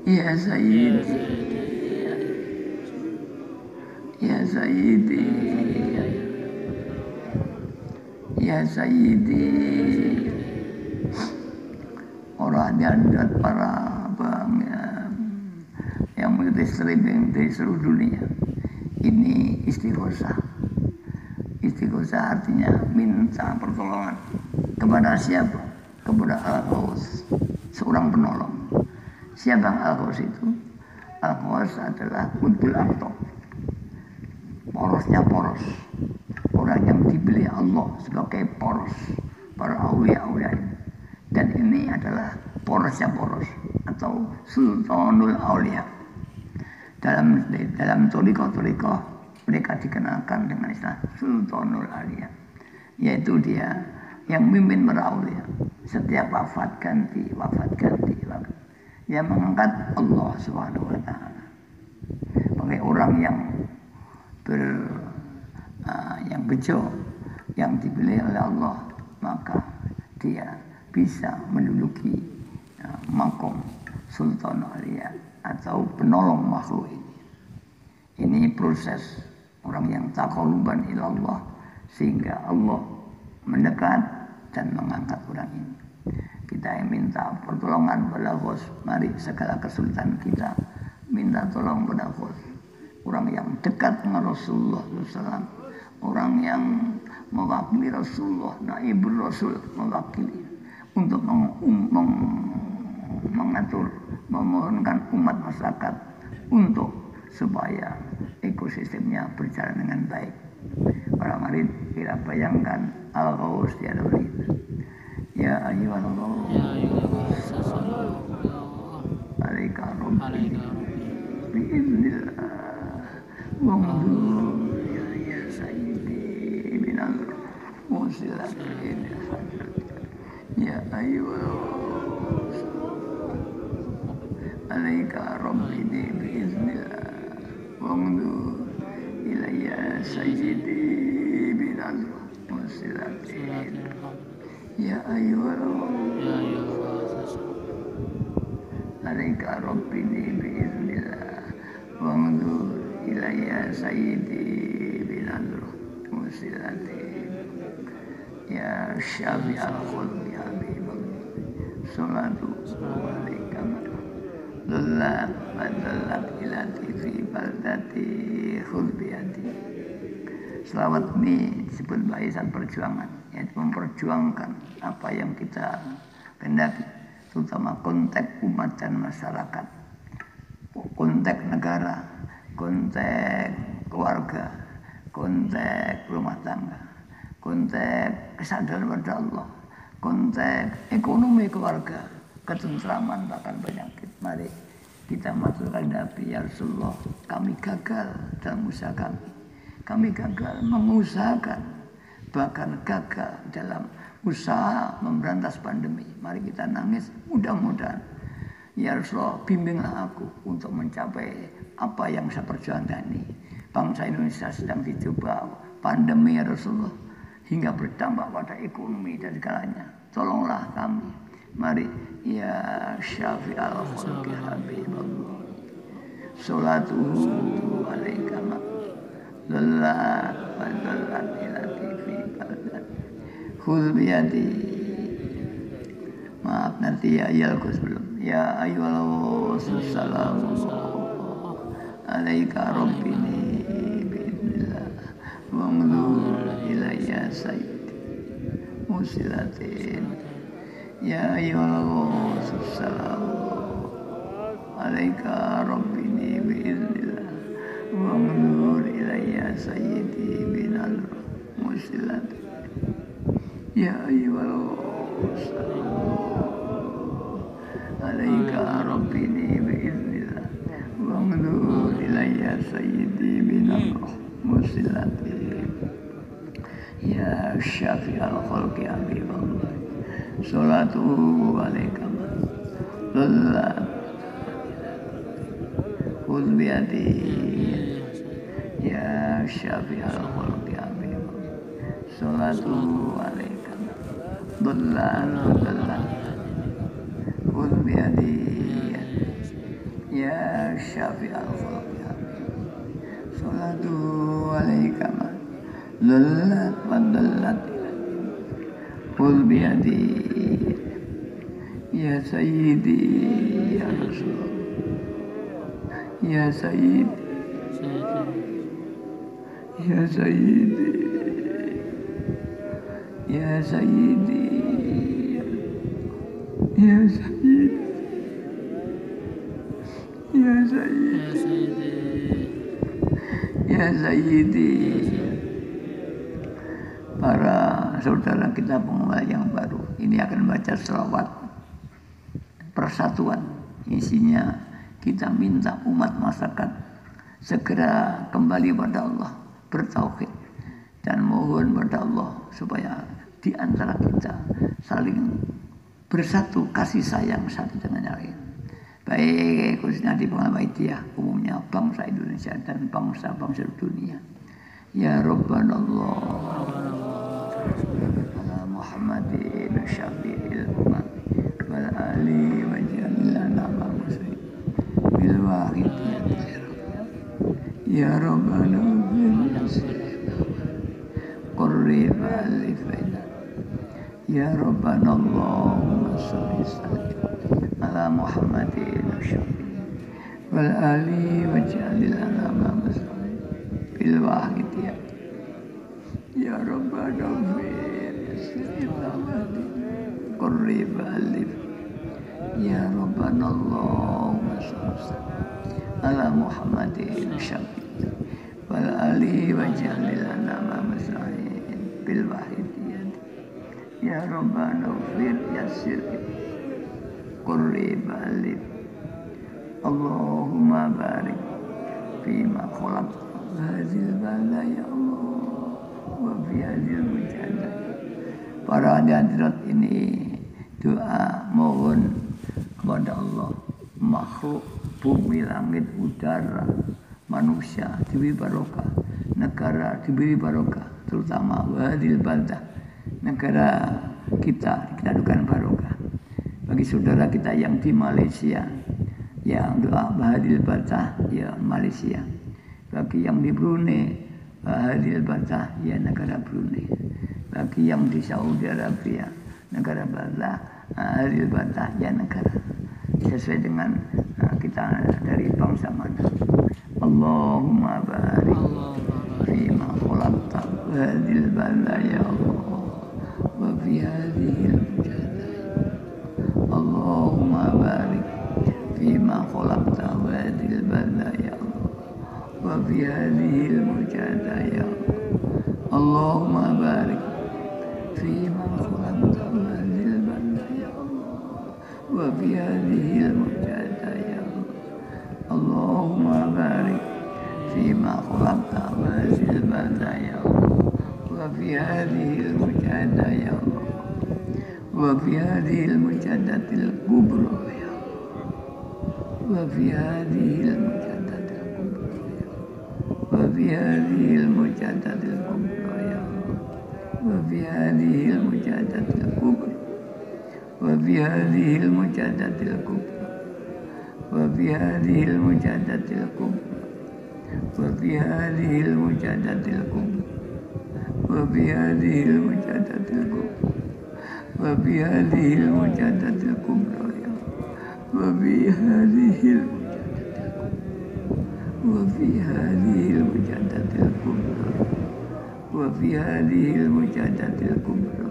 ya sayyidi ya sayyidi ya sayyidi. Orang dan para bang yang mengikuti streaming dari seluruh dunia ini istighosah. Istighosah artinya minta pertolongan kepada siapa? Kepada Al-Ghaus, seorang penolong. Siapa Al-Ghaus itu? Al-Khawas adalah Qutbul Aqtab, porosnya poros, orang yang dipilih Allah sebagai poros para aulia-aulia ini. Dan ini adalah porosnya poros atau Sultanul Aulia. Dalam thariqah mereka dikenalkan dengan istilah Sultanul Aulia, yaitu dia yang memimpin para aulia. Setiap wafat ganti, yang mengangkat Allah Subhanahu wa taala. Bagi orang yang bejo, yang dipilih oleh Allah, maka dia bisa menduduki makom Sultan Aulia atau penolong makhluk ini. Ini proses orang yang taqarruban ilallah sehingga Allah mendekat dan mengangkat orang ini. Kita minta pertolongan pada Ghaus. Mari segala kesulitan kita minta tolong pada Ghaus. Orang yang dekat dengan Rasulullah SAW, orang yang mewakili Rasulullah, naibul Rasul mewakili untuk mengatur, memohonkan umat masyarakat untuk supaya ekosistemnya berjalan dengan baik. Para mari kita bayangkan Al-Ghaus ya Rabbi. Ya ayyuhallah, alaika rabbi biiznillah wa'udhu ya sayyidi minal musilatin ya ayyuhallah, alaika rabbi biiznillah wa'udhu ilayya sayyidi minal musilatin ya ayyuhallah, alaika rabbi biiznillah wa'udhu ilayya sayyidi binadru musilatin ya syafi'al khulbi habibullah salatu alaika lullah badallat ilati fi baldati khulbiyati. Selawat ini disebut barisan perjuangan, yaitu memperjuangkan apa yang kita kehendaki, terutama konteks umat dan masyarakat, konteks negara, konteks keluarga, konteks rumah tangga, konteks kesadaran pada Allah, konteks ekonomi keluarga, ketentraman bahkan penyakit. Mari kita maturkan Nabi, ya Rasulullah, kami gagal dalam usaha kami. Kami gagal mengusahakan, bahkan gagal dalam usaha memberantas pandemi. Mari kita nangis, mudah-mudahan ya Rasulullah, bimbinglah aku untuk mencapai apa yang saya perjuangkan ini. Bangsa Indonesia sedang dicoba pandemi ya Rasulullah, hingga berdampak pada ekonomi dan segalanya. Tolonglah kami. Mari ya syafi'al khulqi habibullah salatuhu alaika lullah wa dallat ilati fi baldat khul biyadi. Maaf nanti ya ayalku sebelum ya ayyuhallah salamu alaika rabbini biiznillah wa ngur ilayya sayyid musilatin ya ayyuhallah salamu alaika rabbini biiznillah wa ngur ilayya sayyidi binal musilatin ya ayyuhallah salamu alaika rabbini biiznillah wa ngur ilayya sayyidi binal musilatin ya syafi'al khulqi habibullah salatu alaika lullah khudh biyadi ya syafi'al khulqi habibullah salatu alaika lullah khudh biyadi ya syafi'al khulqi habibullah salatu alaika lullah khudh biyadi ya sayyidi ya Rasulullah ya sayyidi ya sayyidi ya sayyidi ya sayyidi ya Ya Sayyidi, Ya Sayyidi. Para saudara kita pengamal yang baru, ini akan baca selawat persatuan. Isinya kita minta umat masyarakat segera kembali pada Allah, bertauhid, dan mohon pada Allah supaya di antara kita saling bersatu, kasih sayang satu dengan yang lain. Baik khususnya di Muhammadiyah, umumnya bangsa Indonesia dan bangsa-bangsa dunia. Ya Rabbana Allah, ala Muhammadin syafi'il umat wal ali wa jallana muslim bil wahid ya Rabbana qurrib al-faida ya Rabbana Allahumma shalli ala Muhammadin syafi'il wal ali wa jallana muslim bil wahid ya Rabbana qurrib alif ya Rabbana Allahumma shalli ala Muhammadin syafi'il wal ali wa jallana muslim bil wahid ya Rabbana yassir qurrib alif Allahumma barik fima khalaq hadhil bala ya Allah wa fi hadhil mujadah. Para hadirat ini doa mohon kepada Allah, makhluk bumi, langit, udara, manusia diberi barokah, negara diberi barokah, terutama hadhil baldah, negara kita adukan barokah. Bagi saudara kita yang di Malaysia, yang doa hadhil baldah ya Malaysia. Bagi yang di Brunei, hadhil baldah ya negara Brunei. Bagi yang di Saudi Arabia, negara baldah, hadhil baldah ya negara. Sesuai dengan kita dari bangsa mana. Allahumma barik fima khalaqta hadhil baldah ya Allah wa fi hadhil mujadah. Allahumma barik fima khalaqta hadhil baldah ya Allah wa fi hadhil mujadah ya Allah. Allahumma barik fima khalaqta hadhil baldah ya Allah wa fi hadhil mujadah ya Allah. Allahumma barik fima khalaqta hadhil baldah ya Allah wa fi hadhil mujadah ya Allah wa fi hadhil mujadatil kubra ya Allah wa fi hadhil mujadatil kubra ya Allah wa fi hadhil mujadatil kubra ya Allah wa fi hadhil mujadatil kubra wa fi hadhil mujadatil kubra wa fi hadhil mujadatil kubra wa fi hadhil mujadatil kubra wa fi hadhil mujadatil kubra wa fi hadhil mujadatil kubra ya wa fi hadhil wa fi hadhil mujadatil kubra wa fi hadhil mujadatil kubra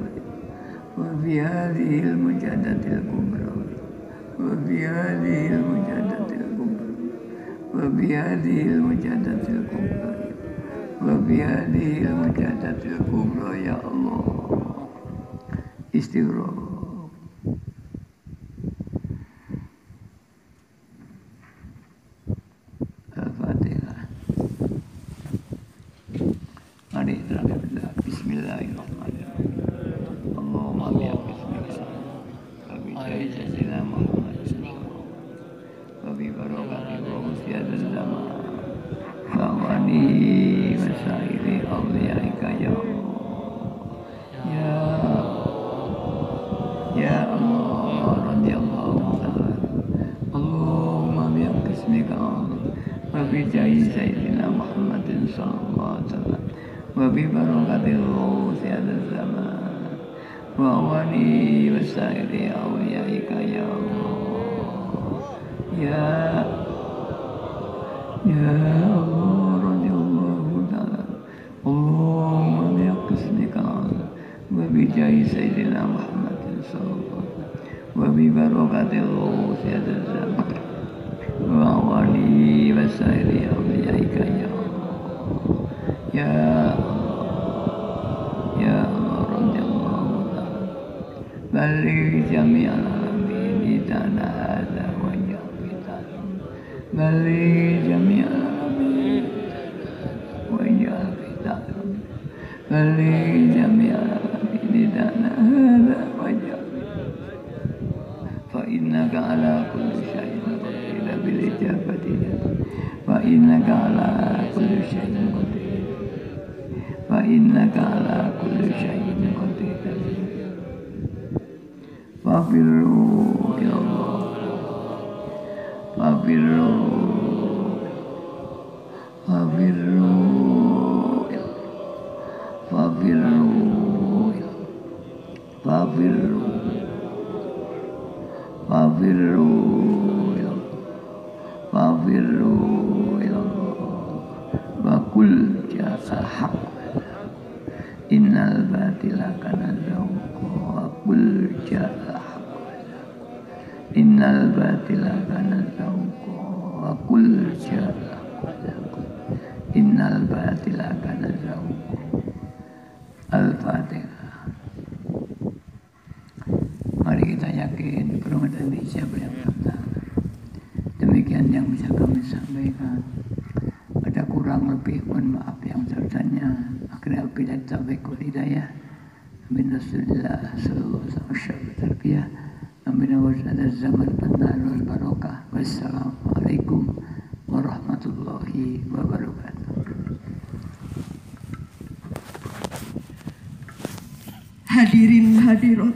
wa fi hadhil mujadatil kubra wa fi hadhil mujadatil kubra wa fi hadhil mujadatil kubra wa fi hadhil mujadatil kubra ya Allah. Istighfar. Al-Fatihah. Mari kita Bismillahirrahmanirrahim. Allahumma bi'ismika wa bi sayyidina Muhammad wa bi barakati rawsi hadzal zaman fawani wa sa'iri awliyaika ya Allah. Ya Allah radhiyallahu ta'ala. Allahumma bi'ismika wa bi sayyidina Muhammadin sallallahu alaihi wasallam wa bi barakatil rawsi hadzal zaman wa awani wa sa'iri awliyaika ya Allah. Ya Allah radhiyallahu ta'ala. Allahumma bi'ismika wa bi sayyidina Muhammadin sallallahu alaihi wasallam wa bi barakatil rawsi hadzal zaman وأولي وسائر أوليائك يا الله يا الله يا الله رضي الله تعالى بلغ جميع العالمين لنا هذا ويا القتال بلغ جميع العالمين ويا القتال بلغ جميع العالمين لنا هذا ويا فإنك على كل شيء قدير بالإجابة فإنك على كل شيء قدير فإنك على كل شيء قدير ففروا إلى الله ففروا ففروا ففروا ففروا ففروا إلى الله ففروا إلى الله وقل جاء الحق إن الباطل كان زهوقا وقل جاء الحق إن الباطل كان زهوقا وقل جاء الحق إن الباطل كان زهوقا. Al-Fatihah. Mari kita yakin permohonan siapa yang pertama. Demikian yang bisa kami sampaikan. Ada kurang lebih mohon maaf yang tertanya. Akhirnya bila taufik wal hidayah. Amin Rasulullah sallallahu alaihi wasallam tarbiyah. Amin wajhada zaman benar wal barakah. Wassalamualaikum warahmatullahi wabarakatuh.
Hadirin hadirat